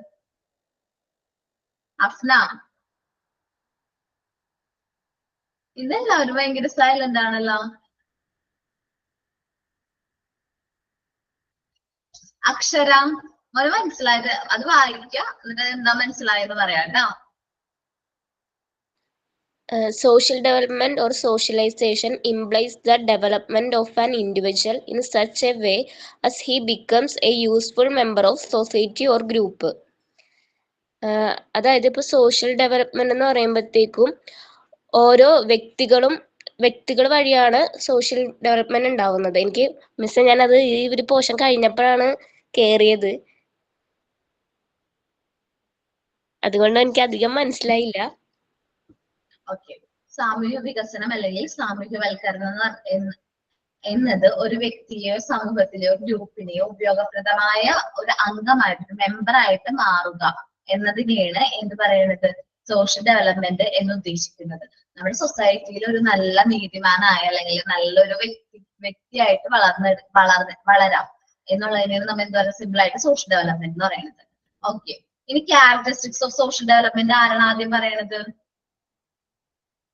അഫ്ന. ഇന്നെല്ലാവരും ഭയങ്കര സൈലന്റ് ആണല്ലോ. അക്ഷര, മോന് മനസ്സിലായത് അത് വായിക്ക, എന്നിട്ട് എന്താ മനസ്സിലായെന്ന് പറയാം കേട്ടോ. Social development or socialization implies the development of an individual in such a way as he becomes a useful member of society or group. അതായത് ഇപ്പൊ സോഷ്യൽ ഡെവലപ്മെന്റ് എന്ന് പറയുമ്പോഴത്തേക്കും ഓരോ വ്യക്തികൾ വഴിയാണ് സോഷ്യൽ ഡെവലപ്മെന്റ് ഉണ്ടാവുന്നത്. എനിക്ക് മിസ്സേ ഞാനത് ഈ ഒരു പോർഷൻ കഴിഞ്ഞപ്പോഴാണ് കേറിയത്, അതുകൊണ്ട് എനിക്ക് അധികം മനസ്സിലായില്ല. ഓക്കെ, സാമൂഹ്യ വികസനം അല്ലെങ്കിൽ സാമൂഹ്യവൽക്കരണം എന്നത് ഒരു വ്യക്തിയെയോ സമൂഹത്തിലെയോ ഗ്രൂപ്പിനെയോ ഉപയോഗപ്രദമായ ഒരു അംഗമായിട്ട് മെമ്പറായിട്ട് മാറുക എന്നതിനെയാണ് എന്ത് പറയുന്നത്? സോഷ്യൽ ഡെവലപ്മെന്റ് എന്ന് ഉദ്ദേശിക്കുന്നത്. നമ്മുടെ സൊസൈറ്റിയിൽ ഒരു നല്ല നീതിമാനായ അല്ലെങ്കിൽ നല്ലൊരു വ്യക്തിയായിട്ട് വളരാം എന്നുള്ളതിനാണ് നമ്മൾ എന്താ പറയുക, സിമ്പിൾ ആയിട്ട് സോഷ്യൽ ഡെവലപ്മെന്റ് എന്ന് പറയുന്നത്. ഓക്കെ, ഇനി ക്യാരക്ടറിസ്റ്റിക്സ് ഓഫ് സോഷ്യൽ ഡെവലപ്മെന്റ് ആരാണ് ആദ്യം പറയണത്?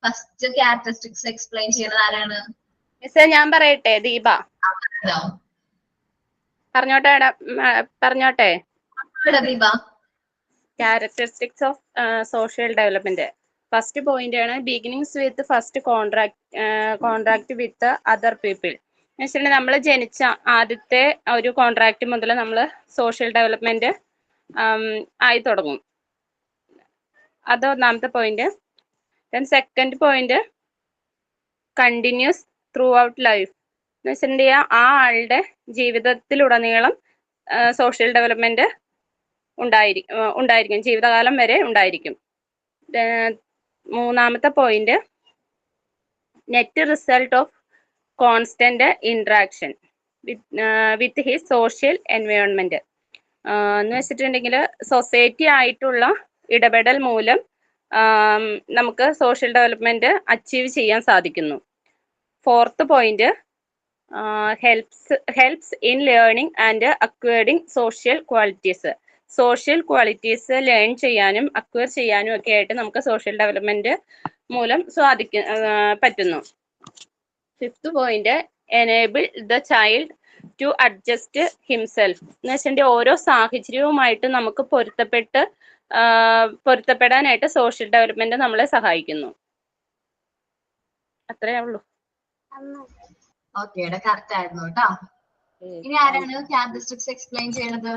ഫസ്റ്റ് ക്യാരക്ടറിസ്റ്റിക്സ് എക്സ്പ്ലെയിൻ ചെയ്യുന്നത് ആരാണ്? മിസ്സേ ഞാൻ പറയട്ടെ, ദീപ. പറഞ്ഞോട്ടെ Deepa. Characteristics of social development. First point ആണ് beginnings with first contract with other people. എന്ന് വെച്ചിട്ടുണ്ടെങ്കിൽ നമ്മൾ ജനിച്ച ആദ്യത്തെ ഒരു കോൺട്രാക്ട് മുതൽ നമ്മൾ സോഷ്യൽ ഡെവലപ്മെന്റ് ആയി തുടങ്ങും. അത് ഒന്നാമത്തെ point. Then second point continuous through out life. എന്ന് വെച്ചിട്ടുണ്ടെങ്കിൽ ആ ആളുടെ ജീവിതത്തിലുടനീളം സോഷ്യൽ ഡെവലപ്മെന്റ് ഉണ്ടായിരിക്കും, ജീവിതകാലം വരെ ഉണ്ടായിരിക്കും. മൂന്നാമത്തെ point net result of constant interaction with his social environment. എന്ന് വെച്ചിട്ടുണ്ടെങ്കിൽ സൊസൈറ്റി ആയിട്ടുള്ള ഇടപെടൽ മൂലം നമുക്ക് സോഷ്യൽ ഡെവലപ്മെന്റ് അച്ചീവ് ചെയ്യാൻ സാധിക്കുന്നു. Fourth point helps in learning and acquiring social qualities. Social qualities learn ചെയ്യാനും അക്വയർ ചെയ്യാനും ഒക്കെ ആയിട്ട് നമുക്ക് സോഷ്യൽ ഡെവലപ്മെന്റ് മൂലം പറ്റുന്നു. 5th point, enable the child to adjust himself. എന്ന് വെച്ചിട്ടുണ്ടെങ്കിൽ ഓരോ സാഹചര്യവുമായിട്ട് നമുക്ക് പൊരുത്തപ്പെടാനായിട്ട് സോഷ്യൽ ഡെവലപ്മെന്റ് നമ്മളെ സഹായിക്കുന്നു. അത്രേ ഉള്ളൂ. ഓക്കെ, കറക്റ്റ് ആയിരുന്നു കേട്ടോ. ഇനി ആരാണ് ക്യാരക്ടറിസ്റ്റിക്സ് എക്സ്പ്ലെയിൻ ചെയ്യണത്?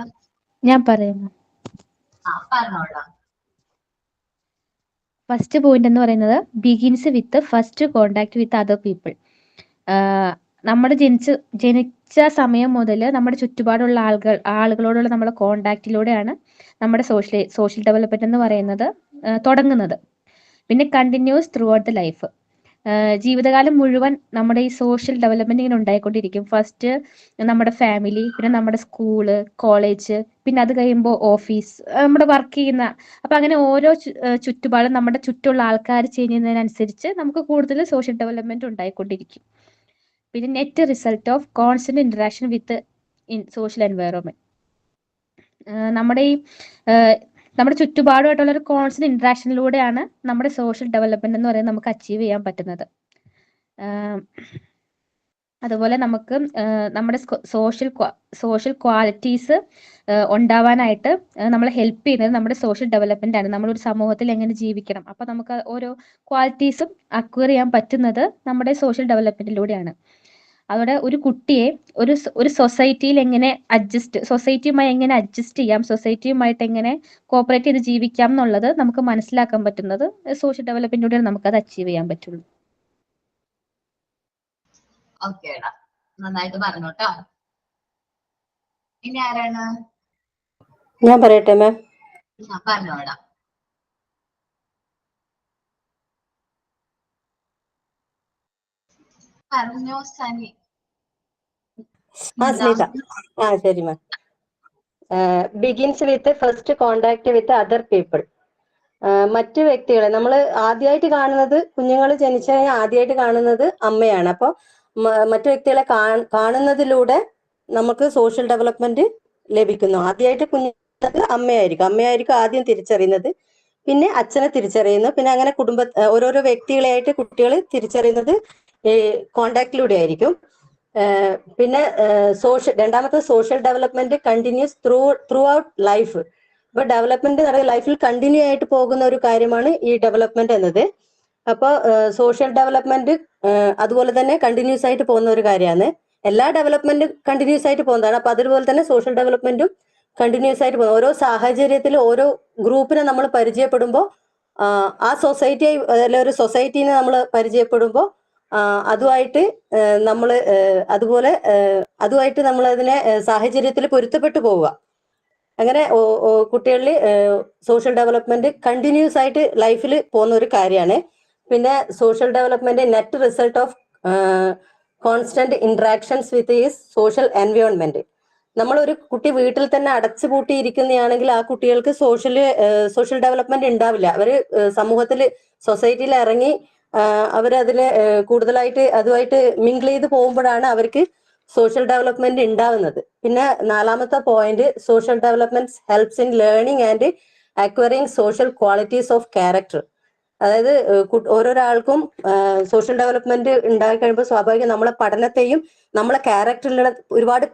ഞാൻ പറയുന്നു. പറഞ്ഞോളാം. ഫസ്റ്റ് പോയിന്റ് എന്ന് പറയുന്നത് begins with first contact with other people. നമ്മുടെ ജനിച്ച സമയം മുതൽ നമ്മുടെ ചുറ്റുപാടുള്ള ആളുകളോടുള്ള നമ്മുടെ കോണ്ടാക്റ്റിലൂടെയാണ് നമ്മുടെ സോഷ്യൽ ഡെവലപ്മെന്റ് എന്ന് പറയുന്നത് തുടങ്ങുന്നത്. പിന്നെ continuous through out the life. ജീവിതകാലം മുഴുവൻ നമ്മുടെ ഈ സോഷ്യൽ ഡെവലപ്മെന്റ് ഇങ്ങനെ ഉണ്ടായിക്കൊണ്ടിരിക്കും. ഫസ്റ്റ് നമ്മുടെ ഫാമിലി, പിന്നെ നമ്മുടെ സ്കൂള്, കോളേജ്, പിന്നെ അത് കഴിയുമ്പോൾ ഓഫീസ്, നമ്മുടെ വർക്ക് ചെയ്യുന്ന, അപ്പൊ അങ്ങനെ ഓരോ ചുറ്റുപാടും നമ്മുടെ ചുറ്റുള്ള ആൾക്കാർ ചെയ്യുന്നതിനനുസരിച്ച് നമുക്ക് കൂടുതൽ സോഷ്യൽ ഡെവലപ്മെന്റ് ഉണ്ടായിക്കൊണ്ടിരിക്കും. പിന്നെ net result of constant interaction with social environment. നമ്മുടെ ചുറ്റുപാടുമായിട്ടുള്ള ഒരു കോൺസ്റ്റന്റ് ഇന്ററാക്ഷനിലൂടെയാണ് നമ്മുടെ സോഷ്യൽ ഡെവലപ്മെന്റ് എന്ന് പറയുന്നത് നമുക്ക് അച്ചീവ് ചെയ്യാൻ പറ്റുന്നത്. അതുപോലെ നമുക്ക് നമ്മുടെ സോഷ്യൽ ക്വാളിറ്റീസ് ഉണ്ടാവാനായിട്ട് നമ്മളെ ഹെൽപ്പ് ചെയ്യുന്നത് നമ്മുടെ സോഷ്യൽ ഡെവലപ്മെന്റ് ആണ്. നമ്മളൊരു സമൂഹത്തിൽ എങ്ങനെ ജീവിക്കണം, അപ്പൊ നമുക്ക് ഓരോ ക്വാളിറ്റീസും അക്വയർ ചെയ്യാൻ പറ്റുന്നത് നമ്മുടെ സോഷ്യൽ ഡെവലപ്മെന്റിലൂടെയാണ്. അവിടെ ഒരു കുട്ടിയെ ഒരു സൊസൈറ്റിയിൽ എങ്ങനെ സൊസൈറ്റിയുമായി എങ്ങനെ അഡ്ജസ്റ്റ് ചെയ്യാം, സൊസൈറ്റിയുമായിട്ട് എങ്ങനെ കോപ്പറേറ്റ് ചെയ്ത് ജീവിക്കാം എന്നുള്ളത് നമുക്ക് മനസ്സിലാക്കാൻ പറ്റുന്നത് സോഷ്യൽ ഡെവലപ്മെന്റിലൂടെയാണ് നമുക്കത് അച്ചീവ് ചെയ്യാൻ പറ്റുള്ളൂ. ഓക്കെ, നന്നായിട്ട് പറഞ്ഞോട്ടോ. ഇനി ആരാണ്? ഞാൻ പറയട്ടെ മാം. പറഞ്ഞോടാ. പറഞ്ഞോ സനി. സ്മിത. ശരി ma'am. Begins with first contact with other people. മറ്റു വ്യക്തികളെ നമ്മൾ ആദ്യമായിട്ട് കാണുന്നത്, കുഞ്ഞുങ്ങൾ ജനിച്ചു കഴിഞ്ഞാൽ ആദ്യമായിട്ട് കാണുന്നത് അമ്മയാണ്. അപ്പോൾ മറ്റു വ്യക്തികളെ കാണുന്നതിലൂടെ നമുക്ക് സോഷ്യൽ ഡെവലപ്മെന്റ് ലഭിക്കുന്നു. ആദ്യമായിട്ട് കുഞ്ഞുങ്ങൾക്ക് അമ്മയായിരിക്കും ആദ്യം തിരിച്ചറിയുന്നത്, പിന്നെ അച്ഛനെ തിരിച്ചറിയുന്നു, പിന്നെ അങ്ങനെ ഓരോരോ വ്യക്തികളെയായിട്ട് കുട്ടികൾ തിരിച്ചറിയുന്നത് കോണ്ടാക്റ്റിലൂടെ ആയിരിക്കും. പിന്നെ രണ്ടാമത്തെ social development continuous through out life. ഇപ്പൊ ഡെവലപ്മെന്റ് ലൈഫിൽ കണ്ടിന്യൂ ആയിട്ട് പോകുന്ന ഒരു കാര്യമാണ് ഈ ഡെവലപ്മെന്റ് എന്നത്. അപ്പോൾ സോഷ്യൽ ഡെവലപ്മെന്റ് അതുപോലെ തന്നെ കണ്ടിന്യൂസ് ആയിട്ട് പോകുന്ന ഒരു കാര്യമാണ്. എല്ലാ ഡെവലപ്മെന്റും കണ്ടിന്യൂസ് ആയിട്ട് പോകുന്നതാണ്. അപ്പൊ അതുപോലെ തന്നെ സോഷ്യൽ ഡെവലപ്മെന്റും കണ്ടിന്യൂസ് ആയിട്ട് പോകുന്നത്. ഓരോ സാഹചര്യത്തിൽ ഓരോ ഗ്രൂപ്പിനെ നമ്മൾ പരിചയപ്പെടുമ്പോൾ, ആ സൊസൈറ്റി അല്ലെങ്കിൽ ഒരു സൊസൈറ്റീനെ നമ്മൾ പരിചയപ്പെടുമ്പോൾ അതുമായിട്ട് നമ്മൾ അതിനെ സാഹചര്യത്തിൽ പൊരുത്തപ്പെട്ടു പോവുക. അങ്ങനെ കുട്ടികളിൽ സോഷ്യൽ ഡെവലപ്മെന്റ് കണ്ടിന്യൂസ് ആയിട്ട് ലൈഫിൽ പോകുന്ന ഒരു കാര്യമാണ്. പിന്നെ social development net result of constant interactions with is social environment. നമ്മളൊരു കുട്ടി വീട്ടിൽ തന്നെ അടച്ചുപൂട്ടിയിരിക്കുന്നതാണെങ്കിൽ ആ കുട്ടികൾക്ക് സോഷ്യൽ ഡെവലപ്മെന്റ് ഉണ്ടാവില്ല. അവര് സമൂഹത്തിൽ, സൊസൈറ്റിയിൽ ഇറങ്ങി അവരതിനെ കൂടുതലായിട്ട് അതുമായിട്ട് മിങ്കിൾ ചെയ്ത് പോകുമ്പോഴാണ് അവർക്ക് സോഷ്യൽ ഡെവലപ്മെന്റ് ഉണ്ടാവുന്നത്. പിന്നെ നാലാമത്തെ point, social development helps in learning and acquiring social qualities of character. അതായത് ഓരോരാൾക്കും സോഷ്യൽ ഡെവലപ്മെന്റ് ഉണ്ടായി കഴിയുമ്പോൾ സ്വാഭാവികം നമ്മളെ പഠനത്തെയും നമ്മളെ ക്യാരക്ടറിലുള്ള ഒരുപാട്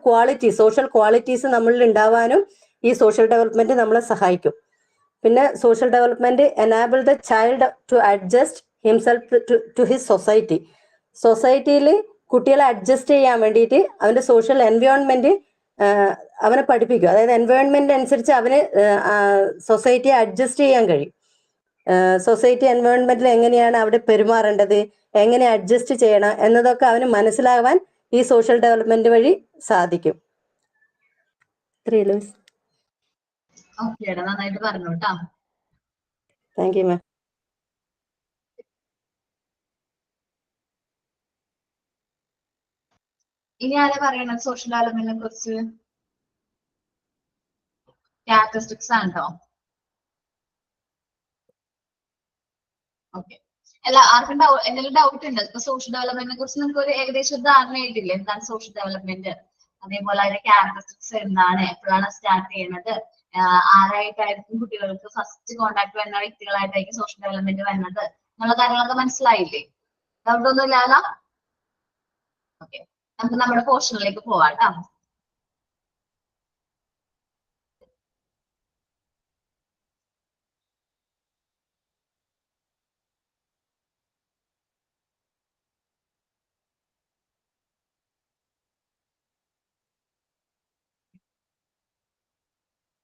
സോഷ്യൽ ക്വാളിറ്റീസ് നമ്മളിൽ ഉണ്ടാവാനും ഈ സോഷ്യൽ ഡെവലപ്മെന്റ് നമ്മളെ സഹായിക്കും. പിന്നെ social development enable the child to adjust himself to his society. സൊസൈറ്റിയിൽ കുട്ടികളെ അഡ്ജസ്റ്റ് ചെയ്യാൻ വേണ്ടിയിട്ട് അവന്റെ സോഷ്യൽ എൻവയോൺമെന്റ് അവനെ പഠിപ്പിക്കും. അതായത് എൻവയോൺമെന്റ് അനുസരിച്ച് അവന് സൊസൈറ്റിയെ അഡ്ജസ്റ്റ് ചെയ്യാൻ കഴിയും. സൊസൈറ്റി എൻവയോൺമെന്റിൽ എങ്ങനെയാണ് അവിടെ പെരുമാറേണ്ടത്, എങ്ങനെ അഡ്ജസ്റ്റ് ചെയ്യണം എന്നതൊക്കെ അവന് മനസ്സിലാവാൻ ഈ സോഷ്യൽ ഡെവലപ്മെന്റ് വഴി സാധിക്കും. നന്നായിട്ട് പറഞ്ഞു കേട്ടോ. Thank you ma'am. ഇനി ആരാ പറയണത് സോഷ്യൽ ഡെവലപ്മെന്റിനെ കുറിച്ച്? ക്യാരക്ടറിസ്റ്റിക്സ് ആണോ? ഓക്കെ, ആർക്കും എന്തെങ്കിലും ഡൗട്ട് ഉണ്ട്? ഇപ്പൊ സോഷ്യൽ ഡെവലപ്മെന്റിനെ കുറിച്ച് നിങ്ങൾക്ക് ഒരു ഏകദേശം ഒരു ധാരണ ആയിട്ടില്ലേ? എന്താണ് സോഷ്യൽ ഡെവലപ്മെന്റ്, അതേപോലെ അതിന്റെ ക്യാരക്ടറിസ്റ്റിക്സ് എന്താണ്, എപ്പോഴാണ് സ്റ്റാർട്ട് ചെയ്യുന്നത്, ആരായിട്ടായിരിക്കും കുട്ടികൾക്ക് ഫസ്റ്റ് കോണ്ടാക്ട് വരുന്ന വ്യക്തികളായിട്ടായിരിക്കും സോഷ്യൽ ഡെവലപ്മെന്റ് വരുന്നത് എന്നുള്ള കാര്യങ്ങളൊക്കെ മനസ്സിലായില്ലേ? ഡൗട്ട് ഒന്നും ഇല്ലാലോ? ഓക്കെ, നമുക്ക് നമ്മുടെ പോർഷനിലേക്ക് പോവാം കേട്ടോ.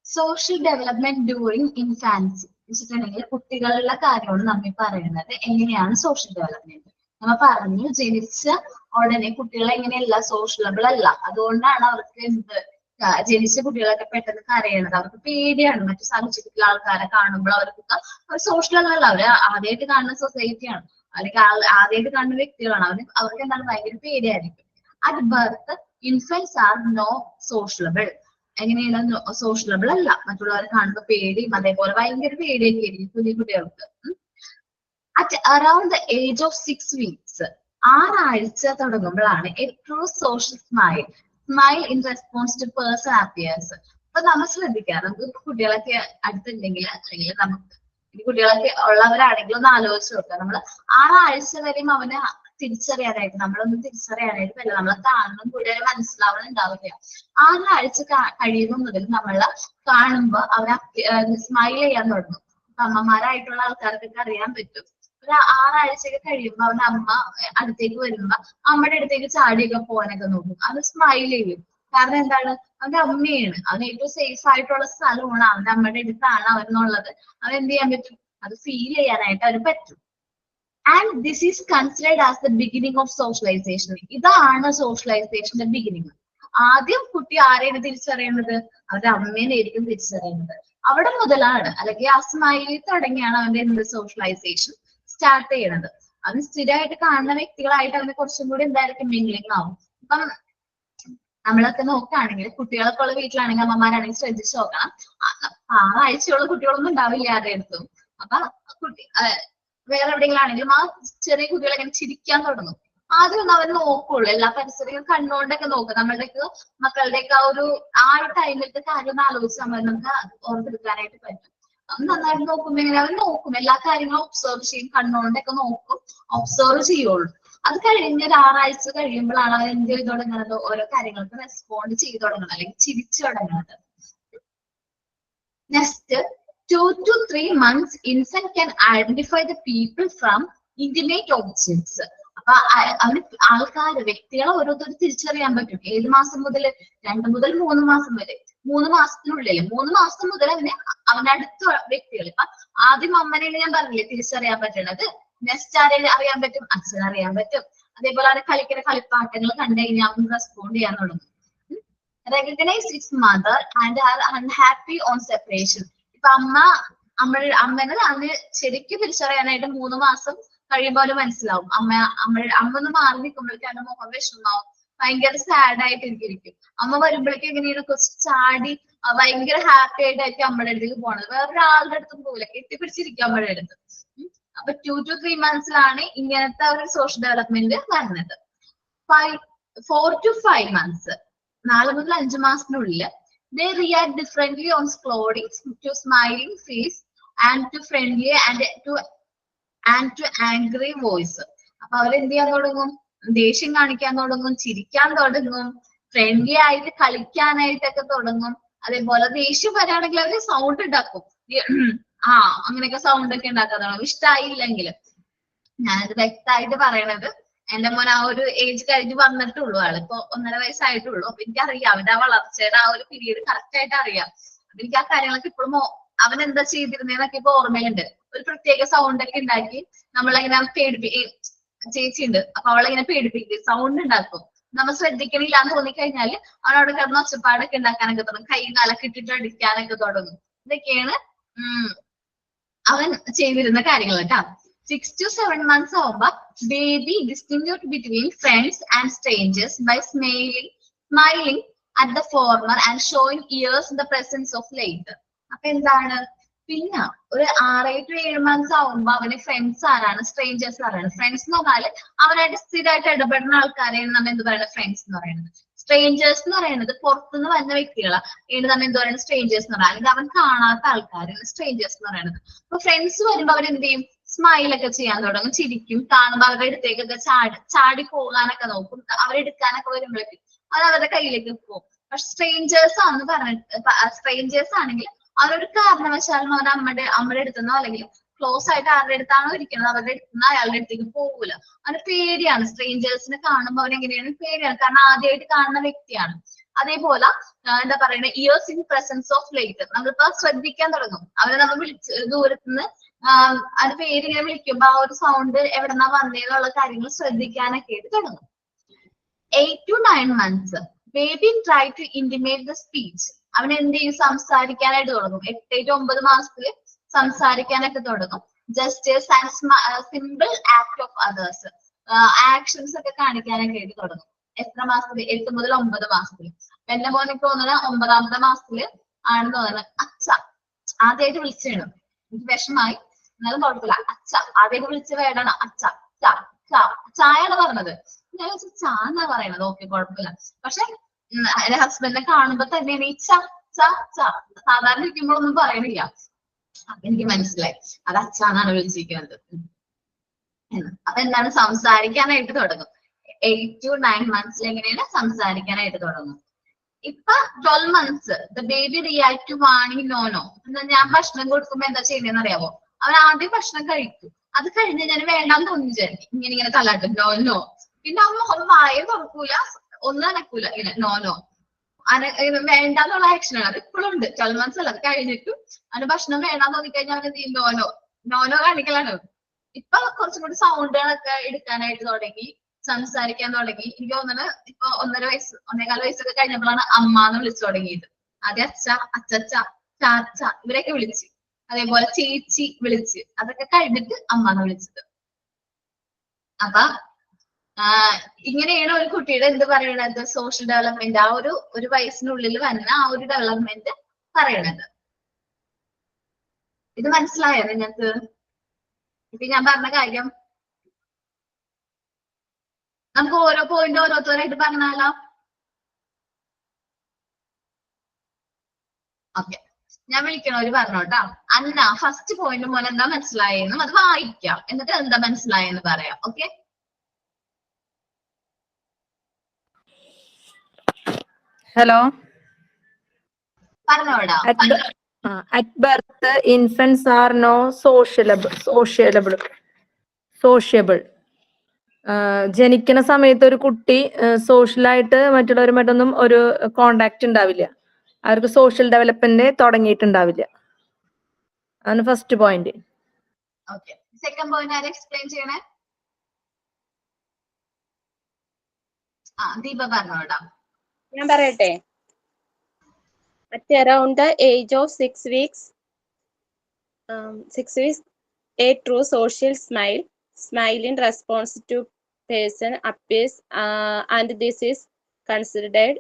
സോഷ്യൽ ഡെവലപ്മെന്റ് ഡ്യൂറിങ് ഇൻഫാൻസി വെച്ചിട്ടുണ്ടെങ്കിൽ കുട്ടികളുടെ കാര്യമാണ് നമ്മൾ പറയുന്നത്. എങ്ങനെയാണ് സോഷ്യൽ ഡെവലപ്മെന്റ്? നമ്മൾ പറഞ്ഞു ജനിച്ച ഉടനെ കുട്ടികൾ എങ്ങനെയല്ല സോഷ്യലബിൾ അല്ല. അതുകൊണ്ടാണ് അവർക്ക് ജനിച്ച കുട്ടികളൊക്കെ പെട്ടെന്ന് കരയണത്. അവർക്ക് പേടിയാണ് മറ്റു സാഹചര്യത്തിലെ ആൾക്കാരെ കാണുമ്പോൾ. അവർക്ക് സോഷ്യൽ അല്ല, അവര് ആദ്യമായിട്ട് കാണുന്ന സൊസൈറ്റിയാണ്, അല്ലെങ്കിൽ ആദ്യമായിട്ട് കാണുന്ന വ്യക്തികളാണ്. അവർക്ക് എന്താണ് ഭയങ്കര പേടിയായിരിക്കും. At birth infants are no sociable. എങ്ങനെയാണ് സോഷ്യലബിൾ അല്ല, മറ്റുള്ളവരെ കാണുമ്പോൾ പേടിയും അതേപോലെ ഭയങ്കര പേടിയൊക്കെ ആയിരിക്കും കുഞ്ഞു കുട്ടികൾക്ക്. At around the age of 6 weeks 6 ആഴ്ച തുടങ്ങുമ്പോഴാണ് a true social smile in response to person appears. അപ്പൊ നമ്മൾ ശ്രദ്ധിക്കാം, നമുക്ക് കുട്ടികളൊക്കെ അടുത്തുണ്ടെങ്കിൽ അല്ലെങ്കിൽ നമുക്ക് കുട്ടികളൊക്കെ ഉള്ളവരാണെങ്കിൽ ഒന്ന് ആലോചിച്ച് നോക്കുക. നമ്മൾ 6 ആഴ്ച വരെയും അവനെ തിരിച്ചറിയാനായിട്ട്, നമ്മളൊന്നും തിരിച്ചറിയാനായിട്ട് പറ്റില്ല, നമ്മളെ കാണുമ്പോൾ കൂടെ മനസ്സിലാവണുണ്ടാവില്ല. 6 ആഴ്ച കഴിയുമ്പോൾ മുതൽ നമ്മളെ കാണുമ്പോൾ അവരെ സ്മൈൽ ചെയ്യാൻ തുടങ്ങും. അമ്മമാരായിട്ടുള്ള ആൾക്കാർക്കൊക്കെ അറിയാൻ പറ്റും. ഒരു 6 ആഴ്ചയൊക്കെ കഴിയുമ്പോൾ അവന്റെ അമ്മ അടുത്തേക്ക് വരുമ്പോ അമ്മയുടെ അടുത്തേക്ക് ചാടിയൊക്കെ പോകാനൊക്കെ നോക്കും. അത് സ്മൈൽ ചെയ്യും. കാരണം എന്താണ്? അവന്റെ അമ്മയാണ്, അവൻ ഏറ്റവും സേഫ് ആയിട്ടുള്ള സ്ഥലമാണ്, അവന്റെ അമ്മയുടെ അടുത്താണ് അവരെന്നുള്ളത് അവൻ എന്ത് ചെയ്യാൻ പറ്റും? അത് ഫീൽ ചെയ്യാനായിട്ട് അവന് പറ്റും. And this is considered as the beginning of socialization. ഇതാണ് സോഷ്യലൈസേഷന്റെ ബിഗിനിങ്. ആദ്യം കുട്ടി ആരെയാണ് തിരിച്ചറിയുന്നത്? അവന്റെ അമ്മേനായിരിക്കും തിരിച്ചറിയുന്നത്. അവിടെ മുതലാണ്, അല്ലെങ്കിൽ ആ സ്മൈലിൽ തുടങ്ങിയാണ് അവന്റെ എന്ത് സോഷ്യലൈസേഷൻ സ്റ്റാർട്ട് ചെയ്യണത്. അവന് സ്ഥിരമായിട്ട് കാണുന്ന വ്യക്തികളായിട്ട് അവന് കുറച്ചും കൂടി എന്തായിരിക്കും മിംഗ്ലിംഗ് ആവും. ഇപ്പം നമ്മളൊക്കെ നോക്കുകയാണെങ്കിൽ കുട്ടികളൊക്കെ ഉള്ള വീട്ടിലാണെങ്കിൽ അമ്മമാരാണെങ്കിൽ ശ്രദ്ധിച്ചു നോക്കണം, 6 ആഴ്ചയുള്ള കുട്ടികളൊന്നും ഉണ്ടാവില്ല ആരുടെ അടുത്തും. അപ്പൊ കുട്ടി വേറെ എവിടെയെങ്കിലും ആണെങ്കിലും ആ ചെറിയ കുട്ടികളെ ഇങ്ങനെ ചിരിക്കാൻ തുടങ്ങും. ആദ്യം ഒന്ന് അവൻ നോക്കുള്ളൂ, എല്ലാ പരിസരവും കണ്ണുകൊണ്ടൊക്കെ നോക്കുക. നമ്മളുടെയൊക്കെ മക്കളുടെയൊക്കെ ആ ഒരു ടൈമിലത്തെ കാര്യം ഒന്ന് ആലോചിച്ച് നമുക്ക് ഓർത്തെടുക്കാനായിട്ട് പറ്റും. നന്നായിട്ട് നോക്കുമ്പോ എങ്ങനെ അവൻ നോക്കും, എല്ലാ കാര്യങ്ങളും ഒബ്സർവ് ചെയ്യും, കണ്ണുകൊണ്ടൊക്കെ നോക്കും, ഒബ്സർവ് ചെയ്യുള്ളൂ. അത് കഴിഞ്ഞ് ഒരു 6 ആഴ്ച കഴിയുമ്പോഴാണ് അവൻ എന്ത് ചെയ്ത് തുടങ്ങുന്നത്? ഓരോ കാര്യങ്ങൾക്ക് റെസ്പോണ്ട് ചെയ്ത് തുടങ്ങുന്നത്, അല്ലെങ്കിൽ ചിരിച്ചു തുടങ്ങുന്നത്. Next 2 to 3 months infant can identify the people from intimate objects. അപ്പൊ അവന് ആൾക്കാര് വ്യക്തികളെ ഓരോരുത്തർ തിരിച്ചറിയാൻ പറ്റും. ഏത് മാസം മുതൽ? 2 മുതൽ 3 മാസം വരെ. 3 മാസത്തിനുള്ളിൽ 3 മാസം മുതൽ അവന്റെ അടുത്ത വ്യക്തികൾ. ഇപ്പൊ ആദ്യം അമ്മനെയാണ് ഞാൻ പറഞ്ഞില്ലേ തിരിച്ചറിയാൻ പറ്റണത്. നെക്സ്റ്റ് ആരെയും അറിയാൻ പറ്റും? അച്ഛനെ അറിയാൻ പറ്റും. അതേപോലെ അവരെ കളിക്കുന്ന കളിപ്പാട്ടങ്ങൾ കണ്ടു കഴിഞ്ഞാൽ അവൻ റെസ്പോണ്ട് ചെയ്യാൻ തുടങ്ങും. Recognise its mother and are unhappy on separation. ഇപ്പൊ അമ്മനെ അവന് ശരിക്കും തിരിച്ചറിയാനായിട്ട് 3 മാസം കഴിയുമ്പോൾ അവന് മനസ്സിലാവും. അമ്മ ഒന്ന് മാറി നിൽക്കുമ്പോഴേക്കും അവന്റെ മുഖം വിഷമാവും, ഭയങ്കര സാഡ് ആയിട്ട് ഇരിക്കും. അമ്മ വരുമ്പോഴേക്കും എങ്ങനെയാണ് കുറച്ച് ചാടി ഭയങ്കര ഹാപ്പി ആയിട്ടായിരിക്കും അമ്മയുടെ അടുത്തേക്ക് പോണത്. വേറൊരാളുടെ അടുത്തും പോകില്ല, കെട്ടിപ്പിടിച്ചിരിക്കും അമ്മയുടെ അടുത്ത്. അപ്പൊ 2 to 3 monthsലാണ് ഇങ്ങനത്തെ ഒരു സോഷ്യൽ ഡെവലപ്മെന്റ് വരുന്നത്. 4 to 5 months 4 മുതൽ 5 മാസത്തിനുള്ളിൽ they react differently on clothing, to smiling face and to friendly and to angry voice. അപ്പൊ അവരെന്ത് ചെയ്യാൻ തുടങ്ങും? ദേഷ്യം കാണിക്കാൻ തുടങ്ങും, ചിരിക്കാൻ തുടങ്ങും, ഫ്രണ്ട്ലി ആയിട്ട് കളിക്കാനായിട്ടൊക്കെ തുടങ്ങും. അതേപോലെ ദേഷ്യം വരാണെങ്കിൽ അവര് സൗണ്ട് ഉണ്ടാക്കും, അങ്ങനെയൊക്കെ സൗണ്ട് ഒക്കെ ഉണ്ടാക്കാൻ തുടങ്ങും ഇഷ്ടമായില്ലെങ്കിൽ. ഞാനത് വ്യക്തമായിട്ട് പറയണത് എന്റെ മോൻ ആ ഒരു ഏജ് കഴിഞ്ഞ് വന്നിട്ടുള്ളൂ, ആളിപ്പോ 1.5 വയസ്സായിട്ടുള്ളൂ. അപ്പൊ എനിക്കറിയാം അവന്റെ ആ വളർച്ചയുടെ ആ ഒരു പീരീഡ് കറക്റ്റ് ആയിട്ട് അറിയാം. അപ്പൊ എനിക്ക് ആ കാര്യങ്ങളൊക്കെ ഇപ്പോഴും അവൻ എന്താ ചെയ്തിരുന്നേന്നൊക്കെ ഇപ്പൊ ഓർമ്മയുണ്ട്. ഒരു പ്രത്യേക സൗണ്ട് ഒക്കെ ഉണ്ടാക്കി നമ്മളെങ്ങനെ ചേച്ചിയുണ്ട്, അപ്പൊ അവളെങ്ങനെ പേടിപ്പിക്കും, സൗണ്ട് ഉണ്ടാക്കും. നമ്മൾ ശ്രദ്ധിക്കണില്ല എന്ന് തോന്നിക്കഴിഞ്ഞാല് അവനവിടെ കിടന്ന് ഒച്ചപ്പാടൊക്കെ ഉണ്ടാക്കാനൊക്കെ തുടങ്ങും, കൈ കാലൊക്കെ ഇട്ടിട്ട് അടിക്കാനൊക്കെ തുടങ്ങും. ഇതൊക്കെയാണ് അവൻ ചെയ്തിരുന്ന കാര്യങ്ങൾ കേട്ടോ. 6 to 7 months ആവുമ്പോ baby distinguish between friends and strangers by smiling at the former and showing fears in the presence of latter. അപ്പൊ എന്താണ്? പിന്നെ ഒരു 6 to 7 months ആവുമ്പോ അവന് ഫ്രണ്ട്സ് ആരാണ്, സ്ട്രേഞ്ചേഴ്സ് ആരാണ്. ഫ്രണ്ട്സ് എന്ന് പറഞ്ഞാല് അവനായിട്ട് സ്ഥിരമായിട്ട് ഇടപെടുന്ന ആൾക്കാരെയാണ് നമ്മൾ എന്ത് പറയുന്നത്, ഫ്രണ്ട്സ് എന്ന് പറയുന്നത്. സ്ട്രേഞ്ചേഴ്സ് എന്ന് പറയുന്നത് പുറത്തുനിന്ന് വരുന്ന വ്യക്തികളാണ് നമ്മൾ എന്ത് പറയുന്നത്, സ്ട്രേഞ്ചേഴ്സ് എന്ന് പറയുന്നത്. അല്ലെങ്കിൽ അവൻ കാണാത്ത ആൾക്കാരാണ് സ്ട്രേഞ്ചേഴ്സ് എന്ന് പറയുന്നത്. അപ്പൊ ഫ്രണ്ട്സ് വരുമ്പോ അവരെന്ത് ചെയ്യും, സ്മൈലൊക്കെ ചെയ്യാൻ തുടങ്ങും, ചിരിക്കും, കാണുമ്പോ അവരുടെ അടുത്തേക്കൊക്കെ ചാടി പോകാനൊക്കെ നോക്കും, അവരെടുക്കാനൊക്കെ വരുമ്പോഴേക്കും അത് അവരുടെ കയ്യിലേക്ക് പോകും. പക്ഷെ സ്ട്രേഞ്ചേഴ്സ് ആണെന്ന് പറഞ്ഞിട്ട്, സ്ട്രേഞ്ചേഴ്സ് ആണെങ്കിൽ അവരൊരു കാരണവശാലും അവൻ അമ്മയുടെ അടുത്തുനിന്നോ അല്ലെങ്കിൽ ക്ലോസ് ആയിട്ട് ആരുടെ അടുത്താണോ ഇരിക്കുന്നത് അവരുടെ അടുത്തുനിന്ന് അയാളുടെ അടുത്തേക്ക് പോകൂല. അവന് പേടിയാണ്, സ്ട്രേഞ്ചേഴ്സിനെ കാണുമ്പോൾ അവൻ എങ്ങനെയാണ് പേടിയാണ്, കാരണം ആദ്യമായിട്ട് കാണുന്ന വ്യക്തിയാണ്. അതേപോലെ എന്താ പറയുന്നത്, fears in presence of light, നമ്മളിപ്പോ ശ്രദ്ധിക്കാൻ തുടങ്ങും. അവരെ നമ്മൾ ദൂരത്തുനിന്ന് അത് പേരിങ്ങനെ വിളിക്കുമ്പോ ആ ഒരു സൗണ്ട് എവിടെന്നാ വന്നേന്നുള്ള കാര്യങ്ങൾ ശ്രദ്ധിക്കാനൊക്കെ ആയിട്ട് തുടങ്ങും. 8 to 9 months baby try to intimate the speech. അവൻ എന്ത് ചെയ്യും, സംസാരിക്കാനായിട്ട് തുടങ്ങും. 8 to 9 മാസത്തില് സംസാരിക്കാനൊക്കെ തുടങ്ങും. Gestures and simple act of others, actions ഒക്കെ കാണിക്കാനൊക്കെ ആയിട്ട് തുടങ്ങും. എത്ര മാസത്തില്, 8 മുതൽ 9 മാസത്തില്. എന്റെ മോനൊക്കെ തോന്നുന്നത് 9ാമത്തെ മാസത്തില് ആണെന്ന് തോന്നുന്നത്. അച്ഛ ആദ്യമായിട്ട് വിളിച്ചാണ്, എനിക്ക് വിഷമായി, എന്നാലും കുഴപ്പമില്ല. അച്ഛ ആദ്യമായിട്ട് വിളിച്ച വേടാണ് അച്ഛ, ചായാണ് പറഞ്ഞത്. ഞാൻ ചാ എന്നാ പറയണത്, ഓക്കെ കുഴപ്പമില്ല. പക്ഷെ എന്റെ ഹസ്ബൻഡിനെ കാണുമ്പോ തന്നെയാണ് ഈ ച ച ച, സാധാരണ ഇരിക്കുമ്പോഴൊന്നും പറയണില്ല. അപ്പൊ എനിക്ക് മനസ്സിലായി അത് അച്ഛനാണ് വിളിച്ചിരിക്കുന്നത്. അപ്പൊ എന്താണ്, സംസാരിക്കാനായിട്ട് തുടങ്ങും. 8 to 9 months എങ്ങനെയാണ് സംസാരിക്കാനായിട്ട് തുടങ്ങും. ഇപ്പൊ 12 months the baby react to warning no no. ഞാൻ ഭക്ഷണം കൊടുക്കുമ്പോ എന്താ ചെയ്യുന്നതെന്ന് അറിയാമോ, അവൻ ആദ്യം ഭക്ഷണം കഴിക്കും, അത് കഴിഞ്ഞ് ഞാൻ വേണ്ടാന്ന് തോന്നി വിചാരിക്കും, ഇങ്ങനെ തലാട്ടും നോനോ. പിന്നെ അവൻ വായ തുറക്കൂല, ഒന്നും അനക്കൂല, ഇങ്ങനെ നോനോ വേണ്ടാന്നുള്ള ആക്ഷനാണ്. അത് ഇപ്പോഴും ഉണ്ട്, 12 months അല്ല, അത് കഴിഞ്ഞിട്ടും അവന് ഭക്ഷണം വേണ്ടാന്ന് തോന്നിക്കഴിഞ്ഞാൽ അവൻ എന്ത് ചെയ്യും, നോനോ കാണിക്കലാണ്. ഇപ്പൊ കുറച്ചും കൂടി സൗണ്ടുകളൊക്കെ എടുക്കാനായിട്ട് തുടങ്ങി, സംസാരിക്കാൻ തുടങ്ങി. എനിക്ക് തോന്നുന്നത് ഇപ്പൊ 1.5 വയസ്സൊക്കെ കഴിഞ്ഞപ്പോഴാണ് അമ്മ എന്ന് വിളിച്ചു തുടങ്ങിയത്. ആദ്യം അച്ഛ, അച്ചച്ച, ചാച്ച ഇവരെയൊക്കെ വിളിച്ച്, അതേപോലെ ചേച്ചി വിളിച്ച്, അതൊക്കെ കഴിഞ്ഞിട്ട് അമ്മ എന്ന് വിളിച്ചത്. അപ്പൊ ഇങ്ങനെയാണ് ഒരു കുട്ടിയുടെ എന്ത് പറയണത്, സോഷ്യൽ ഡെവലപ്മെന്റ്, ആ ഒരു വയസ്സിനുള്ളിൽ വരുന്ന ആ ഒരു ഡെവലപ്മെന്റ് പറയണത്. ഇത് മനസ്സിലായോ നിങ്ങൾക്ക്? ഇപ്പൊ ഞാൻ പറഞ്ഞ കാര്യം നമുക്ക് ഓരോ പോയിന്റ് ഓരോരുത്തരായിട്ട് പറഞ്ഞാലോ? ഓക്കെ, ഞാൻ വിളിക്കണവര് പറഞ്ഞോട്ടാ. അന്ന ഫസ്റ്റ് പോയിന്റ് പോലെ എന്താ മനസ്സിലായെന്നും അത് വായിക്കാം, എന്നിട്ട് എന്താ മനസ്സിലായെന്ന് പറയാം. Okay, hello. പറഞ്ഞോടാ. At birth, infants are no sociable. ജനിക്കുന്ന സമയത്ത് ഒരു കുട്ടി സോഷ്യലായിട്ട് മറ്റുള്ളവരുമായിട്ടൊന്നും ഒരു കോണ്ടാക്ട് ഉണ്ടാവില്ല, അവർക്ക് സോഷ്യൽ ഡെവലപ്മെന്റ് തുടങ്ങിയിട്ടുണ്ടാവില്ല. അതാണ് first point. Okay, second point ആരെ എക്സ്പ്ലെയിൻ ചെയ്യണേ? ദീപ പറഞ്ഞോടാ. ഞാൻ പറയട്ടെ. At around the age of 6 weeks, a true social smile in response to person appears, and this is considered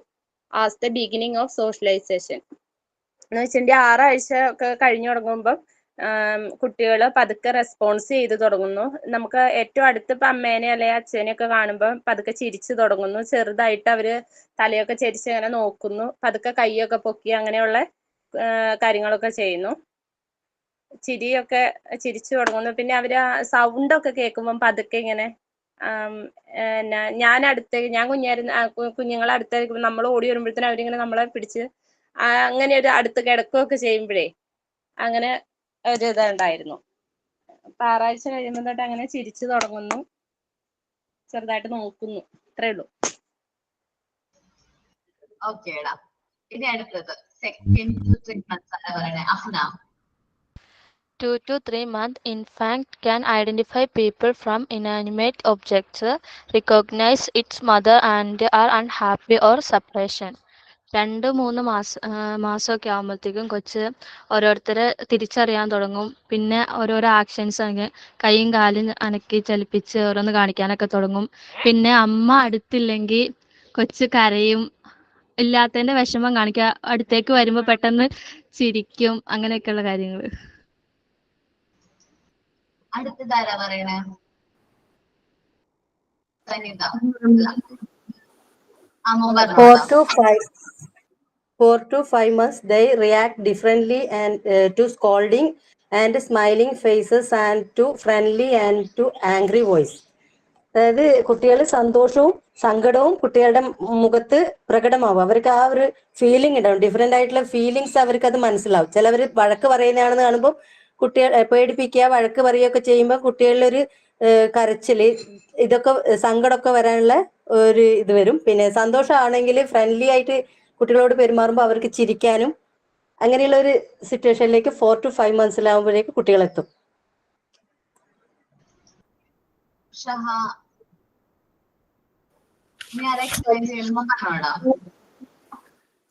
as the beginning of socialization. എന്ന് വെച്ചിട്ടുണ്ടെങ്കിൽ 6 ആഴ്ച ഒക്കെ കഴിഞ്ഞു തുടങ്ങുമ്പോൾ കുട്ടികൾ പതുക്കെ റെസ്പോൺസ് ചെയ്ത് തുടങ്ങുന്നു. നമുക്ക് ഏറ്റവും അടുത്ത് ഇപ്പൊ അമ്മേനെ അല്ലെങ്കിൽ അച്ഛനെ ഒക്കെ കാണുമ്പോൾ പതുക്കെ ചിരിച്ചു തുടങ്ങുന്നു. ചെറുതായിട്ട് അവര് തലയൊക്കെ ചെരിച്ച് അങ്ങനെ നോക്കുന്നു, പതുക്കെ കൈയൊക്കെ പൊക്കി അങ്ങനെയുള്ള കാര്യങ്ങളൊക്കെ ചെയ്യുന്നു. ചിരിയൊക്കെ ചിരിച്ചു തുടങ്ങുന്നു. പിന്നെ അവര് സൗണ്ടൊക്കെ കേൾക്കുമ്പോൾ പതുക്കെ ഇങ്ങനെ ഞാൻ കുഞ്ഞുങ്ങളെ അടുത്ത് നമ്മൾ ഓടി വരുമ്പോഴത്തേനും അവരിങ്ങനെ നമ്മളെ പിടിച്ച് അങ്ങനെ ഒരു അടുത്ത് കിടക്കുകയൊക്കെ ചെയ്യുമ്പോഴേ അങ്ങനെ ഒരു ഇതുണ്ടായിരുന്നു. അപ്പൊ 6 ആഴ്ച കഴിയുമ്പോൾ തൊട്ട് അങ്ങനെ ചിരിച്ചു തുടങ്ങുന്നു, ചെറുതായിട്ട് നോക്കുന്നു, അത്രേ ഉള്ളൂ. ഓക്കേടാ, ഇനി അടുത്തത് സെക്കൻഡ് ടു 3 months ആണ് പറയണേ. Afna. 2 to 3 months, infant can identify people from inanimate objects, recognize its mother, and are unhappy or separation. 2-3 മാസമൊക്കെ ആകുമ്പോഴത്തേക്കും കൊച്ച് ഓരോരുത്തരെ തിരിച്ചറിയാൻ തുടങ്ങും. പിന്നെ ഓരോരോ ആക്ഷൻസ് അങ്ങനെ കൈയും കാലും അനക്കി ചലിപ്പിച്ച് ഓരോന്ന് കാണിക്കാനൊക്കെ തുടങ്ങും. പിന്നെ അമ്മ അടുത്തില്ലെങ്കിൽ കൊച്ച് കരയും, ഇല്ലാത്തതിന്റെ വിഷമം കാണിക്കുക, അടുത്തേക്ക് വരുമ്പോൾ പെട്ടെന്ന് ചിരിക്കും, അങ്ങനെയൊക്കെയുള്ള കാര്യങ്ങൾ. അടുത്തതാരാ പറയണേ? സനിത. അമ്മ പറഞ്ഞോ. 4 to 5 months, they react differently and to scolding and smiling faces and to friendly and to angry voice. അതായത് കുട്ടികൾ സന്തോഷവും സങ്കടവും കുട്ടികളുടെ മുഖത്ത് പ്രകടമാവും. അവർക്ക് ആ ഒരു ഫീലിംഗ് ഉണ്ടാവും, ഡിഫറെന്റ് ആയിട്ടുള്ള ഫീലിങ്സ് അവർക്ക് അത് മനസ്സിലാവും. ചിലവർ വഴക്ക് പറയുന്നതാണെന്ന് കാണുമ്പോൾ കുട്ടികൾ പേടിപ്പിക്കുക, വഴക്ക് പറയുകയൊക്കെ ചെയ്യുമ്പോൾ കുട്ടികളിലൊരു കരച്ചില്, ഇതൊക്കെ സങ്കടമൊക്കെ വരാനുള്ള ഒരു ഇത് വരും. പിന്നെ സന്തോഷമാണെങ്കിൽ ഫ്രണ്ട്ലി ആയിട്ട് കുട്ടികളോട് പെരുമാറുമ്പോൾ അവർക്ക് ചിരിക്കാനും അങ്ങനെയുള്ള ഒരു സിറ്റുവേഷനിലേക്ക് 4 to 5 months കുട്ടികളെത്തും. ഷഹ, ഞാൻ എക്സ്പ്ലെയിൻ ചെയ്യുമ്പോൾ പറഞ്ഞോടാ.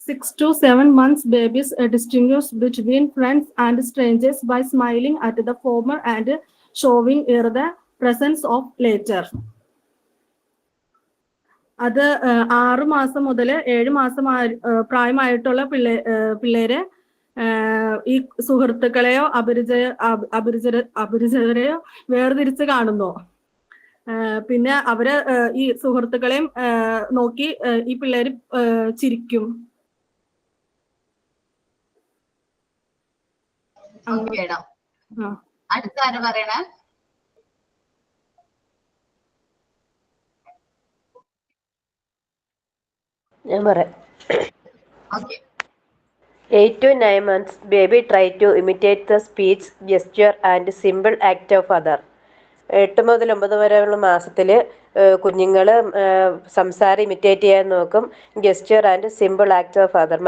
6 to 7 months, babies distinguish between friends and strangers by smiling at the former and showing the presence of later. അത് 6 മാസം മുതൽ 7 മാസം പ്രായമായിട്ടുള്ള പിള്ളേരെ ഈ സുഹൃത്തുക്കളെയോ അപരിചിതരെയോ വേർതിരിച്ച് കാണുന്നു. പിന്നെ അവര് ഈ സുഹൃത്തുക്കളെയും നോക്കി ഈ പിള്ളേര് ചിരിക്കും. അടുത്ത ആരാ പറയണേ? ഞാൻ പറയാം. 8 to 9 months, baby try to imitate the speech, gesture and simple act of other. 8 മുതൽ 9 വരെയുള്ള മാസത്തിൽ കുഞ്ഞുങ്ങൾ സംസാരം ഇമിറ്റേറ്റ് ചെയ്യാൻ നോക്കും. ഗെസ്റ്റർ and simple act of other,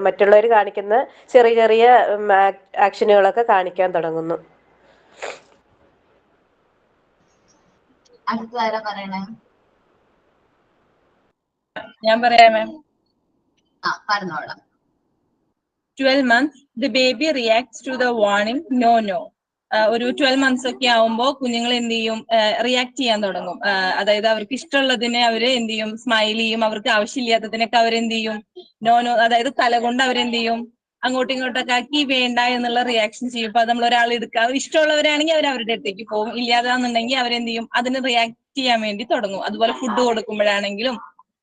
മറ്റുള്ളവർ കാണിക്കുന്ന ചെറിയ ചെറിയ ആക്ഷനുകളൊക്കെ കാണിക്കാൻ തുടങ്ങുന്നു. ഞാൻ പറയാം മാം. പറഞ്ഞോളാം. 12 months, the baby reacts to the warning no no. ഒരു 12 months ഒക്കെ ആവുമ്പോൾ കുഞ്ഞുങ്ങൾ എന്ത് ചെയ്യും, റിയാക്ട് ചെയ്യാൻ തുടങ്ങും. അതായത് അവർക്ക് ഇഷ്ടമുള്ളതിനെ അവര് എന്ത് ചെയ്യും, സ്മൈൽ ചെയ്യും. അവർക്ക് ആവശ്യമില്ലാത്തതിനൊക്കെ അവരെന്ത് ചെയ്യും, നോ നോ, അതായത് തല കൊണ്ട് അവരെന്ത് ചെയ്യും, അങ്ങോട്ടും ഇങ്ങോട്ടൊക്കെ ആക്കി വേണ്ട എന്നുള്ള റിയാക്ഷൻ ചെയ്യും. അപ്പൊ നമ്മൾ ഒരാൾ എടുക്കുക, ഇഷ്ടമുള്ളവരാണെങ്കിൽ അവർ അവരുടെ അടുത്തേക്ക് പോകും, ഇല്ലാതാന്നുണ്ടെങ്കിൽ അവരെന്ത് ചെയ്യും, അതിന് റിയാക്ട് ചെയ്യാൻ വേണ്ടി തുടങ്ങും. അതുപോലെ ഫുഡ് കൊടുക്കുമ്പോഴാണെങ്കിലും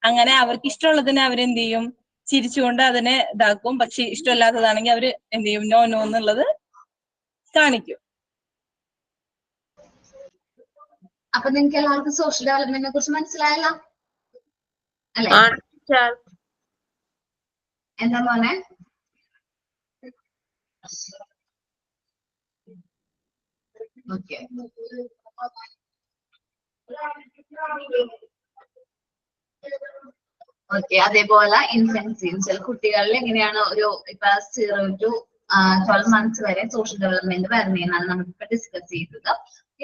അങ്ങനെ അവർക്ക് ഇഷ്ടമുള്ളതിനെ അവരെന്ത് ചെയ്യും, ചിരിച്ചുകൊണ്ട് അതിനെ ഇതാക്കും. പക്ഷെ ഇഷ്ടമില്ലാത്തതാണെങ്കിൽ അവര് എന്ത് ചെയ്യും, നോ നോ എന്നുള്ളത് കാണിക്കും. അപ്പൊ നിങ്ങൾക്ക് എല്ലാവർക്കും സോഷ്യൽ ഡെവലപ്മെന്റിനെ കുറിച്ച് മനസ്സിലായല്ലോ അല്ലെ? എന്താ മോനെ? Okay, okay. അതേപോലെ ഇൻഫൻസി കുട്ടികളിൽ എങ്ങനെയാണ് ഒരു ഇപ്പൊ 0 to 12 months വരെ സോഷ്യൽ ഡെവലപ്മെന്റ് വരുന്നതെന്നാണ് നമ്മളിപ്പോ ഡിസ്കസ് ചെയ്തത്.